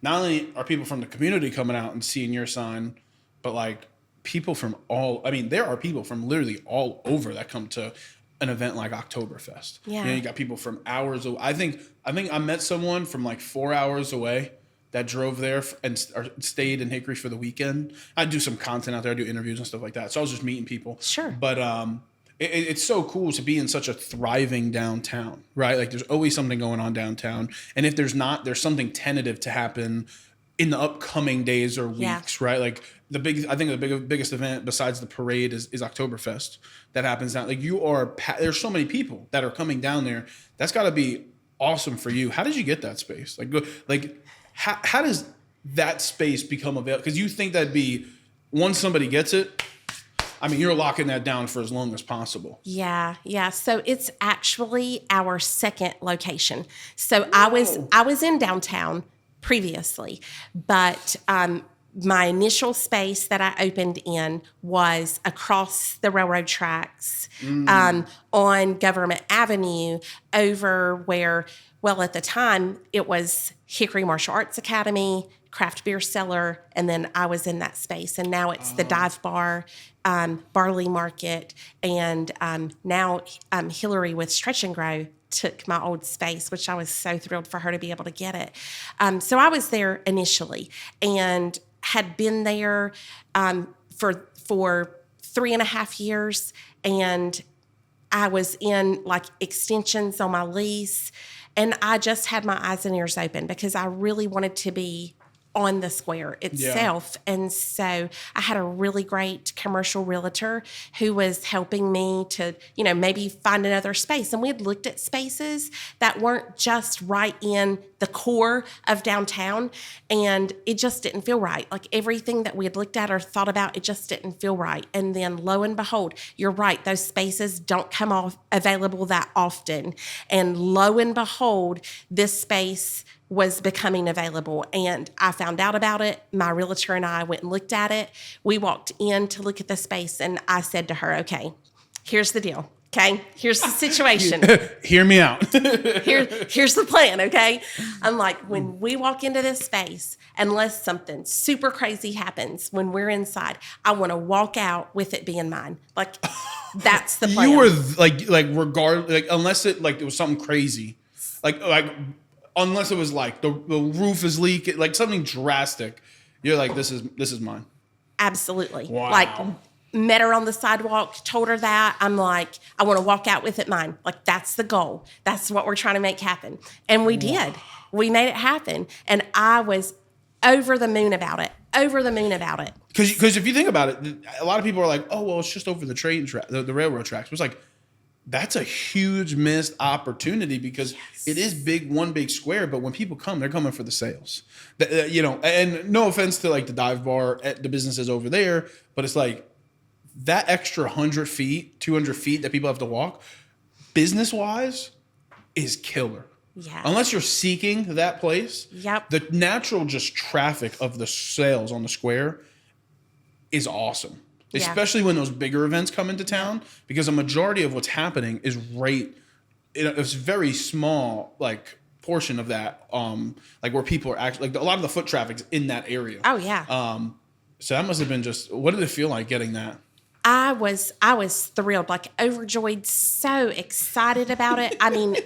Not only are people from the community coming out and seeing your sign, but like people from there are people from literally all over that come to an event like Oktoberfest. Yeah. You got people from hours away. I think I met someone from like 4 hours away that drove there and stayed in Hickory for the weekend. I do some content out there. I do interviews and stuff like that. So I was just meeting people. Sure. But it's so cool to be in such a thriving downtown, right? Like there's always something going on downtown. And if there's not, there's something tentative to happen in the upcoming days or weeks, right? Like I think the biggest event besides the parade is Oktoberfest that happens down. Like there's so many people that are coming down there. That's got to be awesome for you. How did you get that space? How does that space become available? Because you think that'd be, once somebody gets it, I mean, you're locking that down for as long as possible. Yeah. So it's actually our second location. So I was in downtown previously, but my initial space that I opened in was across the railroad tracks on Government Avenue over where, well, at the time it was Hickory Martial Arts Academy, craft beer cellar, and then I was in that space. And now it's the dive bar, Barley Market, and now Hillary with Stretch and Grow took my old space, which I was so thrilled for her to be able to get it. So I was there initially and had been there for 3.5 years, and I was in like extensions on my lease, and I just had my eyes and ears open because I really wanted to be on the square itself. Yeah. And so I had a really great commercial realtor who was helping me to, maybe find another space. And we had looked at spaces that weren't just right in the core of downtown, and it just didn't feel right. Like everything that we had looked at or thought about, it just didn't feel right. And then lo and behold, you're right, those spaces don't come off available that often. And lo and behold, this space was becoming available, and I found out about it. My realtor and I went and looked at it. We walked in to look at the space, and I said to her, okay, here's the deal. Okay, here's the situation. Hear me out. Here's the plan, okay? I'm like, when we walk into this space, unless something super crazy happens when we're inside, I want to walk out with it being mine. Like, that's the plan. You were unless it was something crazy, unless it was like the roof is leaking, like something drastic, you're like, this is mine. Absolutely. Wow. Like, met her on the sidewalk, told her that. I'm like, I want to walk out with it mine. Like, that's the goal. That's what we're trying to make happen. And we did. We made it happen. And I was over the moon about it. Because if you think about it, a lot of people are like, oh, well, it's just over the the railroad tracks. It's like, that's a huge missed opportunity because it is one big square. But when people come, they're coming for the sales, and no offense to like the dive bar, the businesses over there, but it's like that extra 100 feet, 200 feet that people have to walk business wise is killer. Yeah. Unless you're seeking that place. Yep. The natural just traffic of the sales on the square is awesome. Especially when those bigger events come into town, because a majority of what's happening is right. It's a very small portion of that, where people are actually a lot of the foot traffic's in that area. Oh yeah. So that must have been just. What did it feel like getting that? I was thrilled, overjoyed, so excited about it. I mean,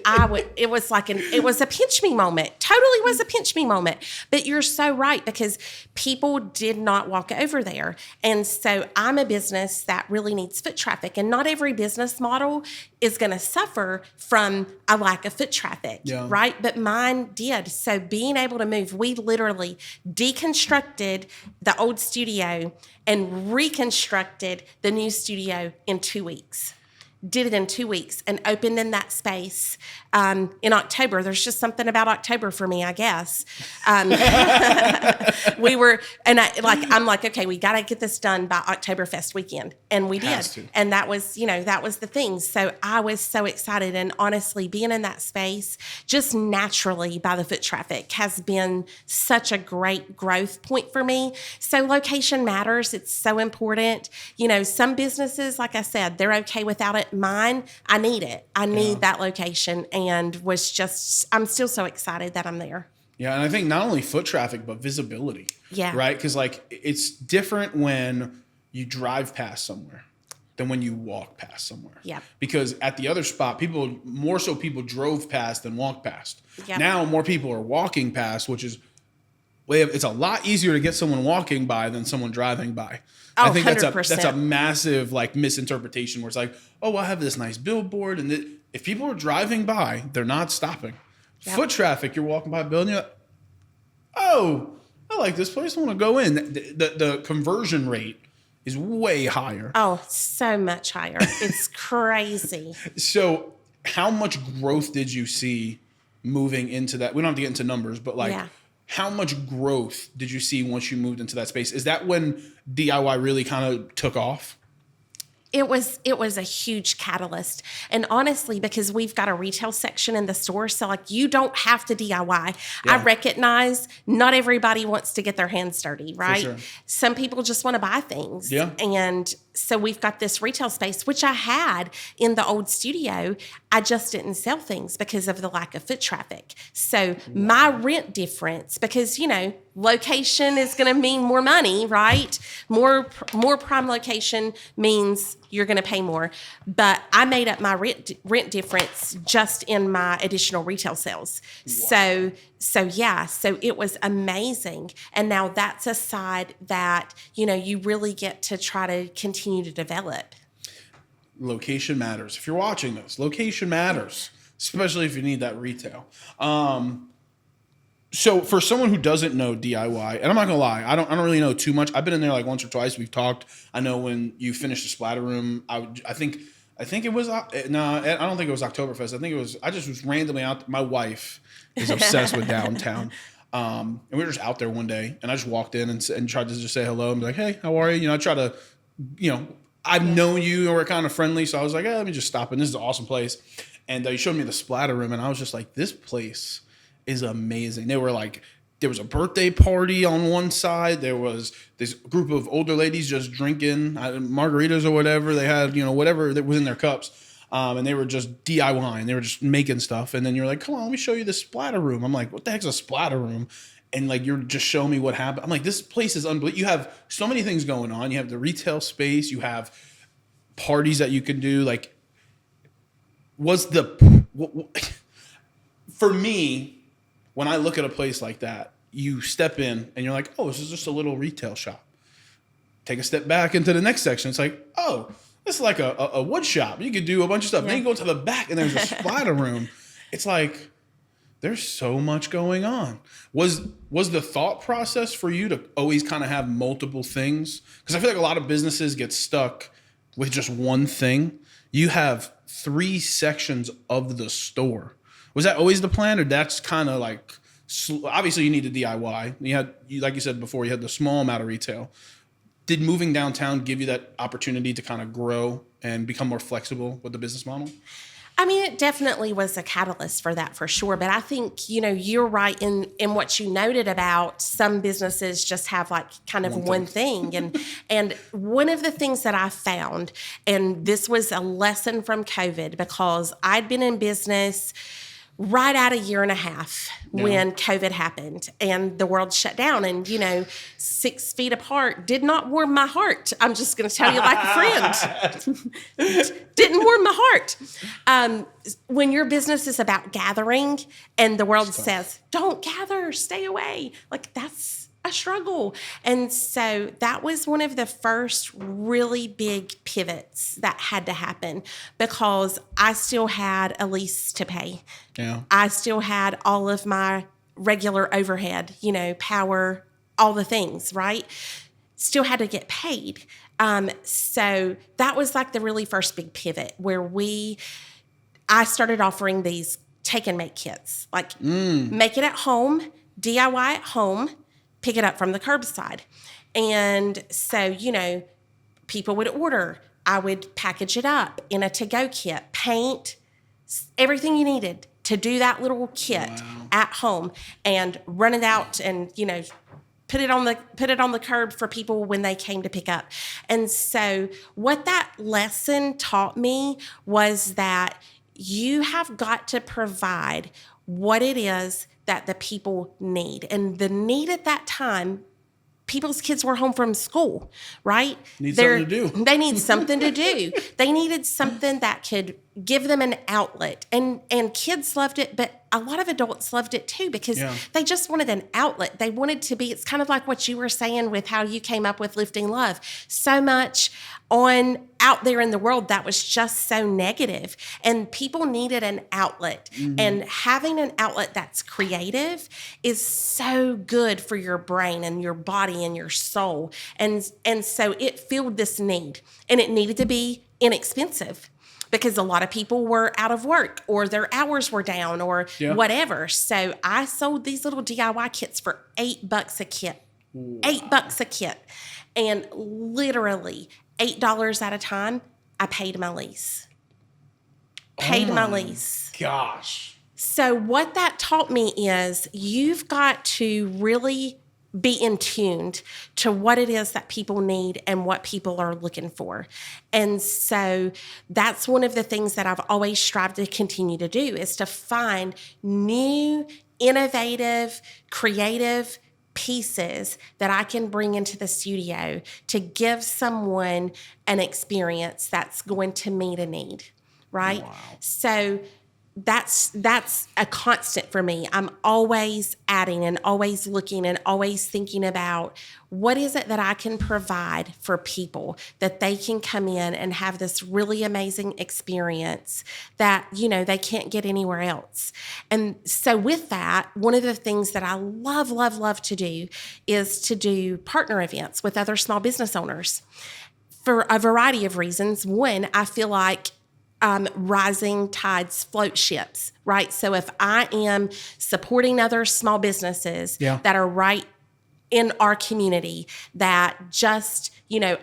it was a pinch me moment. Totally was a pinch me moment. But you're so right, because people did not walk over there. And so I'm a business that really needs foot traffic, and not every business model is going to suffer from a lack of foot traffic, right? But mine did. So being able to move, we literally deconstructed the old studio and reconstructed the new studio in 2 weeks. Did it in 2 weeks and opened in that space in October. There's just something about October for me, I guess. I'm like, okay, we got to get this done by Oktoberfest weekend. And we did. And that was the thing. So I was so excited. And honestly, being in that space just naturally by the foot traffic has been such a great growth point for me. So location matters. It's so important. Some businesses, like I said, they're okay without it. Mine, I need it. I need that location, and I'm still so excited that I'm there. Yeah, and I think not only foot traffic, but visibility. Yeah. Right? Because it's different when you drive past somewhere than when you walk past somewhere. Yeah. Because at the other spot, people drove past than walked past. Yep. Now more people are walking past, which is it's a lot easier to get someone walking by than someone driving by. Oh, I think 100%. that's a massive like misinterpretation where it's like, oh, I have this nice billboard, and if people are driving by, they're not stopping. Yep. Foot traffic, you're walking by a building, you're like, oh, I like this place, I want to go in. The conversion rate is way higher. Oh, so much higher. It's crazy. So how much growth did you see moving into that? We don't have to get into numbers, but like how much growth did you see once you moved into that space? Is that when DIY really kind of took off? It was a huge catalyst. And honestly, because we've got a retail section in the store, so like you don't have to DIY. Yeah. I recognize not everybody wants to get their hands dirty, right? Sure. Some people just want to buy things. Yeah. And so we've got this retail space, which I had in the old studio. I just didn't sell things because of the lack of foot traffic. So my rent difference, because, location is going to mean more money, right? More prime location means you're going to pay more. But I made up my rent difference just in my additional retail sales. Wow. So it was amazing. And now that's a side that, you really get to try to continue to develop. Location matters. If you're watching this, location matters, especially if you need that retail. So for someone who doesn't know DIY, and I'm not gonna lie, I don't really know too much. I've been in there like once or twice. We've talked. I know when you finished the splatter room, I think it was I don't think it was Oktoberfest. I think it was. I just was randomly out. My wife is obsessed with downtown, and we were just out there one day, and I just walked in and tried to just say hello and be like, hey, how are you? I try to, I've known you and we're kind of friendly, so I was like, let me just stop in. This is an awesome place, and you showed me the splatter room, and I was just like, this place is amazing. There was a birthday party on one side. There was this group of older ladies just drinking margaritas or whatever. They had, whatever that was in their cups. And they were just DIYing. They were just making stuff. And then you're like, come on, let me show you the splatter room. I'm like, what the heck's a splatter room? And like, you're just showing me what happened. I'm like, this place is unbelievable. You have so many things going on. You have the retail space. You have parties that you can do. Like, for me, when I look at a place like that, you step in and you're like, oh, this is just a little retail shop. Take a step back into the next section. It's like, oh, this is like a wood shop. You could do a bunch of stuff. Yeah. Then you go to the back and there's a splatter room. It's like, there's so much going on. Was the thought process for you to always kind of have multiple things? Because I feel like a lot of businesses get stuck with just one thing. You have 3 sections of the store. Was that always the plan, or that's kind of like, obviously you need to DIY. Like you said before, you had the small amount of retail. Did moving downtown give you that opportunity to kind of grow and become more flexible with the business model? I mean, it definitely was a catalyst for that, for sure. But I think, you're right in what you noted about some businesses just have like kind of one thing. And one of the things that I found, and this was a lesson from COVID, because I'd been in business right at 1.5 years when COVID happened and the world shut down, and 6 feet apart did not warm my heart. I'm just going to tell you like a friend. Didn't warm my heart. When your business is about gathering and the world says, don't gather, stay away, like that's a struggle. And so that was one of the first really big pivots that had to happen, because I still had a lease to pay. Yeah. I still had all of my regular overhead, power, all the things, right? Still had to get paid. So that was like the really first big pivot where I started offering these take and make kits, like make it at home, DIY at home, pick it up from the curbside. And so, people would order. I would package it up in a to-go kit, paint, everything you needed to do that little kit at home, and run it out and, put it on the curb for people when they came to pick up. And so what that lesson taught me was that you have got to provide what it is that the people need. And the need at that time, people's kids were home from school, right? Something to do. They need something to do. They needed something that could, give them an outlet. And kids loved it, but a lot of adults loved it too, because they just wanted an outlet. They wanted to be, it's kind of like what you were saying with how you came up with Lifting Love. So much out there in the world that was just so negative, and people needed an outlet. And having an outlet that's creative is so good for your brain and your body and your soul. And so it filled this need, and it needed to be inexpensive, because a lot of people were out of work or their hours were down or whatever. So I sold these little DIY kits for $8 a kit. Wow. $8 a kit. And literally $8 at a time, I paid my lease. Gosh. So what that taught me is you've got to really be in tuned to what it is that people need and what people are looking for. And so that's one of the things that I've always strived to continue to do, is to find new, innovative, creative pieces that I can bring into the studio to give someone an experience that's going to meet a need, right? Wow. So that's a constant for me. I'm always adding and always looking and always thinking about what is it that I can provide for people that they can come in and have this really amazing experience that, they can't get anywhere else. And so with that, one of the things that I love to do is to do partner events with other small business owners for a variety of reasons. One, I feel like rising tides float ships, right? So if I am supporting other small businesses that are right in our community that just,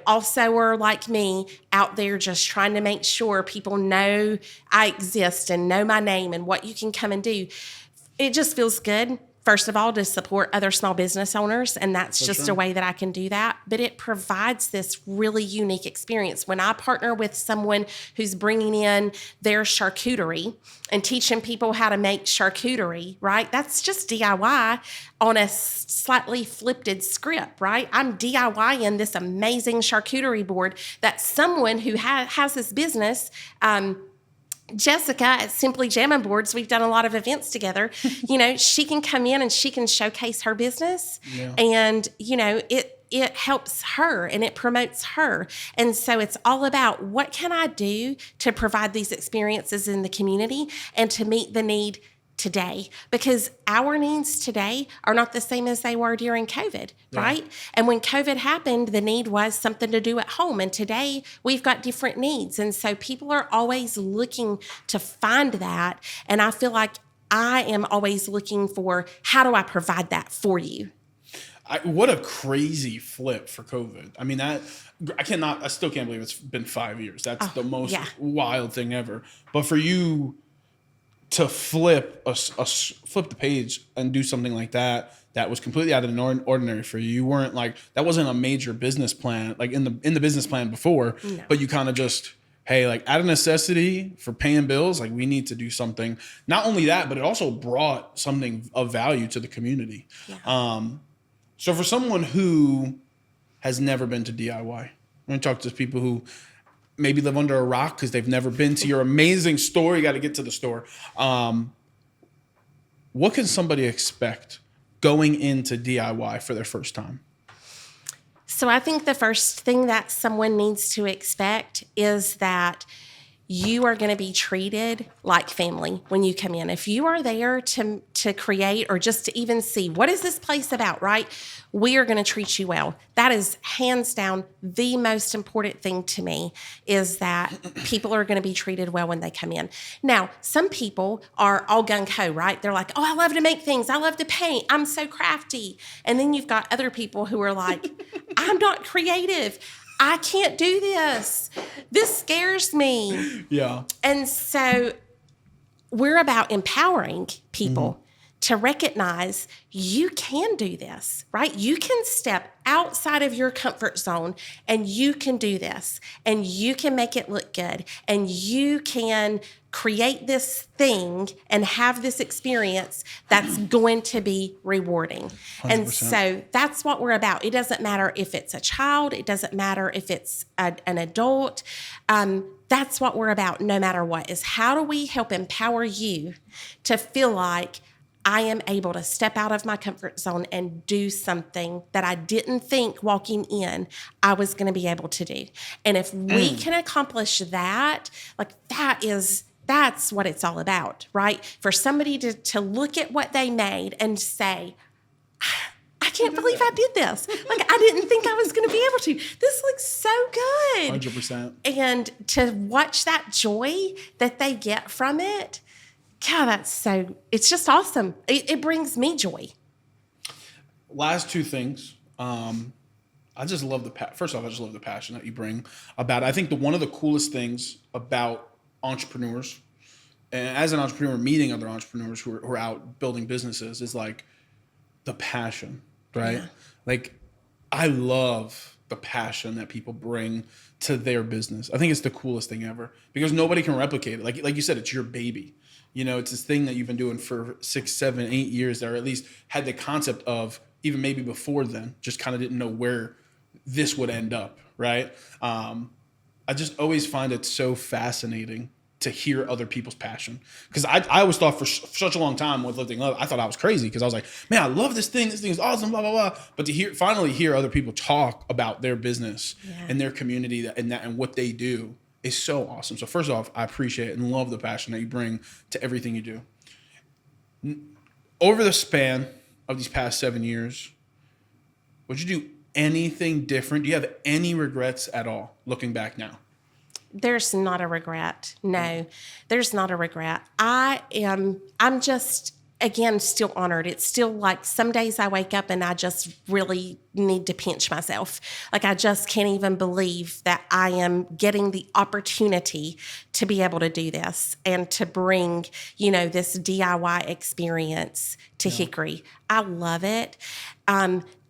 also are like me out there just trying to make sure people know I exist and know my name and what you can come and do, it just feels good. First of all, to support other small business owners, and that's just a way that I can do that. But it provides this really unique experience. When I partner with someone who's bringing in their charcuterie and teaching people how to make charcuterie, right? That's just DIY on a slightly flipped script, right? I'm DIYing this amazing charcuterie board that someone who has this business, Jessica at Simply Jamming Boards, we've done a lot of events together. She can come in and she can showcase her business, and it helps her and it promotes her. And so it's all about, what can I do to provide these experiences in the community and to meet the need today, because our needs today are not the same as they were during COVID, right? And when COVID happened, the need was something to do at home. And today we've got different needs. And so people are always looking to find that. And I feel like I am always looking for, how do I provide that for you? What a crazy flip for COVID. I mean, I still can't believe it's been 5 years. That's the most wild thing ever. But for you to flip the page and do something like that was completely out of the ordinary for you. You weren't like, that wasn't a major business plan, like in the business plan before, but you kind of just, hey, like out of necessity for paying bills, like we need to do something. Not only that, but it also brought something of value to the community. So for someone who has never been to DIY, I'm going to talk to people who maybe live under a rock because they've never been to your amazing store. You got to get to the store. What can somebody expect going into DIY for their first time? So I think the first thing that someone needs to expect is that you are going to be treated like family when you come in. If you are there to create or just to even see, what is this place about, right? We are going to treat you well. That is hands down the most important thing to me, is that people are going to be treated well when they come in. Now, some people are all gung-ho, right? They're like, oh, I love to make things. I love to paint. I'm so crafty. And then you've got other people who are like, I'm not creative. I can't do this. This scares me. Yeah. And so we're about empowering people to recognize you can do this, right? You can step outside of your comfort zone and you can do this and you can make it look good and you can create this thing and have this experience that's going to be rewarding. 100%. And so that's what we're about. It doesn't matter if it's a child. It doesn't matter if it's an adult. That's what we're about no matter what, is how do we help empower you to feel like I am able to step out of my comfort zone and do something that I didn't think walking in I was going to be able to do. And if we can accomplish that, like that's what it's all about, right? For somebody to look at what they made and say, I can't believe I did this. Like, I didn't think I was going to be able to. This looks so good. 100%. And to watch that joy that they get from it, God, it's just awesome. It brings me joy. Last two things. I just love first off, I just love the passion that you bring about it. I think one of the coolest things about entrepreneurs, and as an entrepreneur, meeting other entrepreneurs who are out building businesses, is like the passion, right? Yeah. Like, I love the passion that people bring to their business. I think it's the coolest thing ever because nobody can replicate it. Like you said, it's your baby. You know, it's this thing that you've been doing for 6, 7, 8 years, or at least had the concept of, even maybe before then, just kind of didn't know where this would end up, right? I just always find it so fascinating to hear other people's passion. Because I always thought for such a long time with Lifting Love, I thought I was crazy because I was like, man, I love this thing. This thing is awesome, blah, blah, blah. But to finally hear other people talk about their business and their community and what they do is so awesome. So first off, I appreciate it and love the passion that you bring to everything you do. Over the span of these past 7 years, would you do anything different? Do you have any regrets at all looking back now? There's not a regret. No, there's not a regret. I'm just, again, still honored. It's still like some days I wake up and I just really need to pinch myself. Like, I just can't even believe that I am getting the opportunity to be able to do this and to bring, this DIY experience to Hickory. I love it.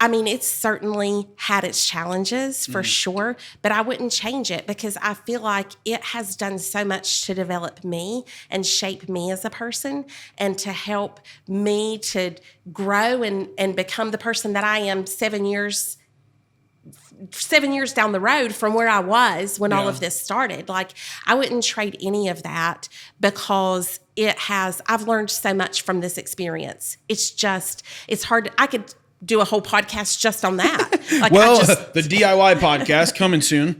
It's certainly had its challenges for sure, but I wouldn't change it because I feel like it has done so much to develop me and shape me as a person and to help me to grow and become the person that I am 7 years down the road from where I was when all of this started. Like, I wouldn't trade any of that because I've learned so much from this experience. It's hard. I could do a whole podcast just on that. Like, the DIY podcast coming soon.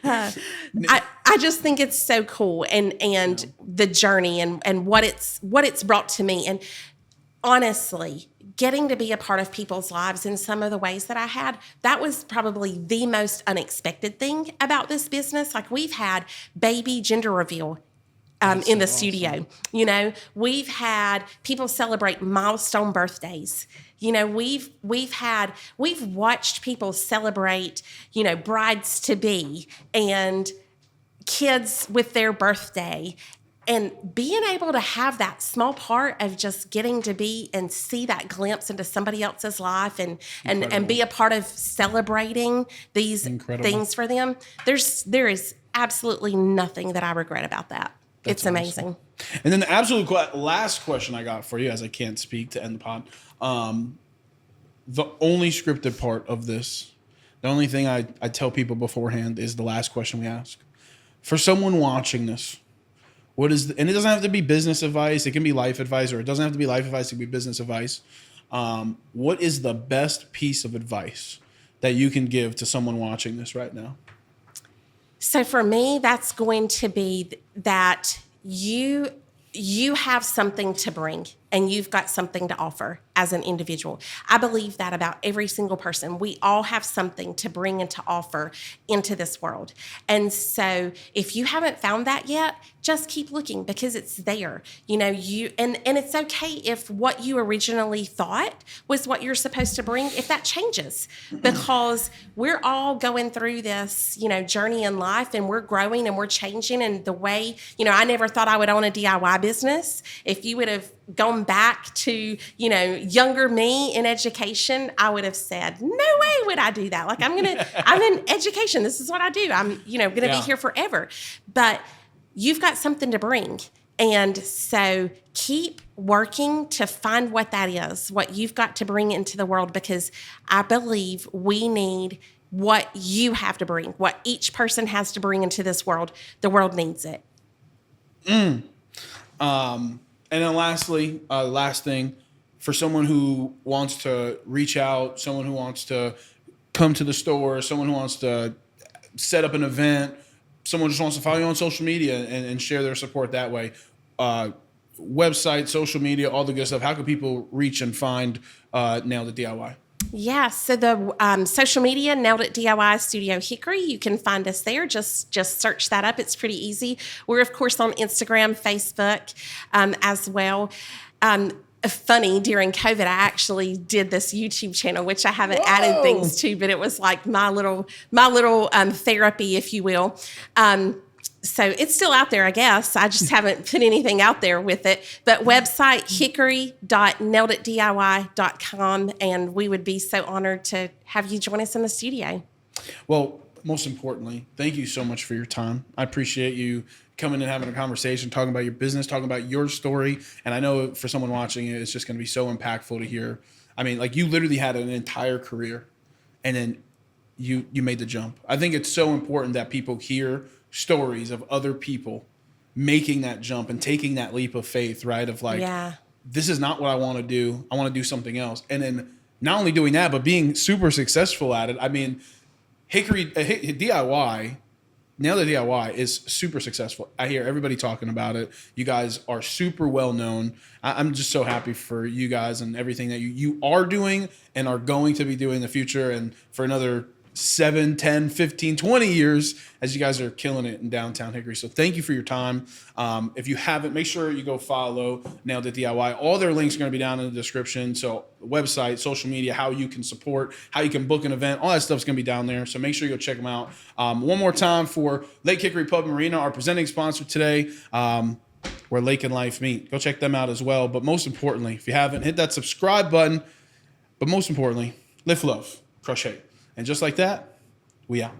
I just think it's so cool and the journey and what it's brought to me. And honestly, getting to be a part of people's lives in some of the ways that I had, that was probably the most unexpected thing about this business. Like, we've had baby gender reveal in the studio. We've had people celebrate milestone birthdays. We've watched people celebrate, brides to be and kids with their birthday. And being able to have that small part of just getting to be and see that glimpse into somebody else's life and be a part of celebrating these things for them, there is absolutely nothing that I regret about that. It's amazing. Awesome. And then the absolute last question I got for you, as I can't speak to end the pod, the only scripted part of this, the only thing I tell people beforehand is the last question we ask. For someone watching this, and it doesn't have to be business advice, it can be life advice, or it doesn't have to be life advice, it can be business advice. What is the best piece of advice that you can give to someone watching this right now? So for me, that's going to be that you have something to bring and you've got something to offer as an individual. I believe that about every single person. We all have something to bring and to offer into this world. And so if you haven't found that yet, just keep looking because it's there. And it's okay if what you originally thought was what you're supposed to bring, if that changes, because we're all going through this, journey in life and we're growing and we're changing. And the way, I never thought I would own a DIY business. If you would have gone back to, younger me in education, I would have said, no way would I do that. Like, I'm in education. This is what I do. I'm, going to be here forever. But you've got something to bring. And so keep working to find what that is, what you've got to bring into the world, because I believe we need what you have to bring, what each person has to bring into this world. The world needs it. And then lastly, last thing, for someone who wants to reach out, someone who wants to come to the store, someone who wants to set up an event, someone just wants to follow you on social media and share their support that way. Website, social media, all the good stuff. How can people reach and find Nailed It DIY? Yeah, so the social media, Nailed It DIY Studio Hickory, you can find us there. Just search that up. It's pretty easy. We're, of course, on Instagram, Facebook as well. Funny, during COVID, I actually did this YouTube channel, which I haven't added things to, but it was like my little therapy, if you will. So it's still out there, I guess. I just haven't put anything out there with it. But website, hickory.naileditdiy.com, and we would be so honored to have you join us in the studio. Well, most importantly, thank you so much for your time. I appreciate you coming and having a conversation, talking about your business, talking about your story. And I know for someone watching it, it's just going to be so impactful to hear. I mean, like, you literally had an entire career, and then you made the jump. I think it's so important that people hear stories of other people making that jump and taking that leap of faith, right? Of like, this is not what I want to do. I want to do something else. And then not only doing that, but being super successful at it. I mean, Hickory DIY, Nailed It DIY is super successful. I hear everybody talking about it. You guys are super well known. I'm just so happy for you guys and everything that you are doing and are going to be doing in the future, and for another 7, 10, 15, 20 years as you guys are killing it in downtown Hickory. So thank you for your time. If you haven't, make sure you go follow Nailed It DIY. All their links are going to be down in the description. So website, social media, how you can support, how you can book an event, all that stuff's going to be down there. So make sure you go check them out. One more time for Lake Hickory Pub and Marina, our presenting sponsor today, where Lake and Life meet. Go check them out as well. But most importantly, if you haven't, hit that subscribe button. But most importantly, lift love, crush hate. And just like that, we out.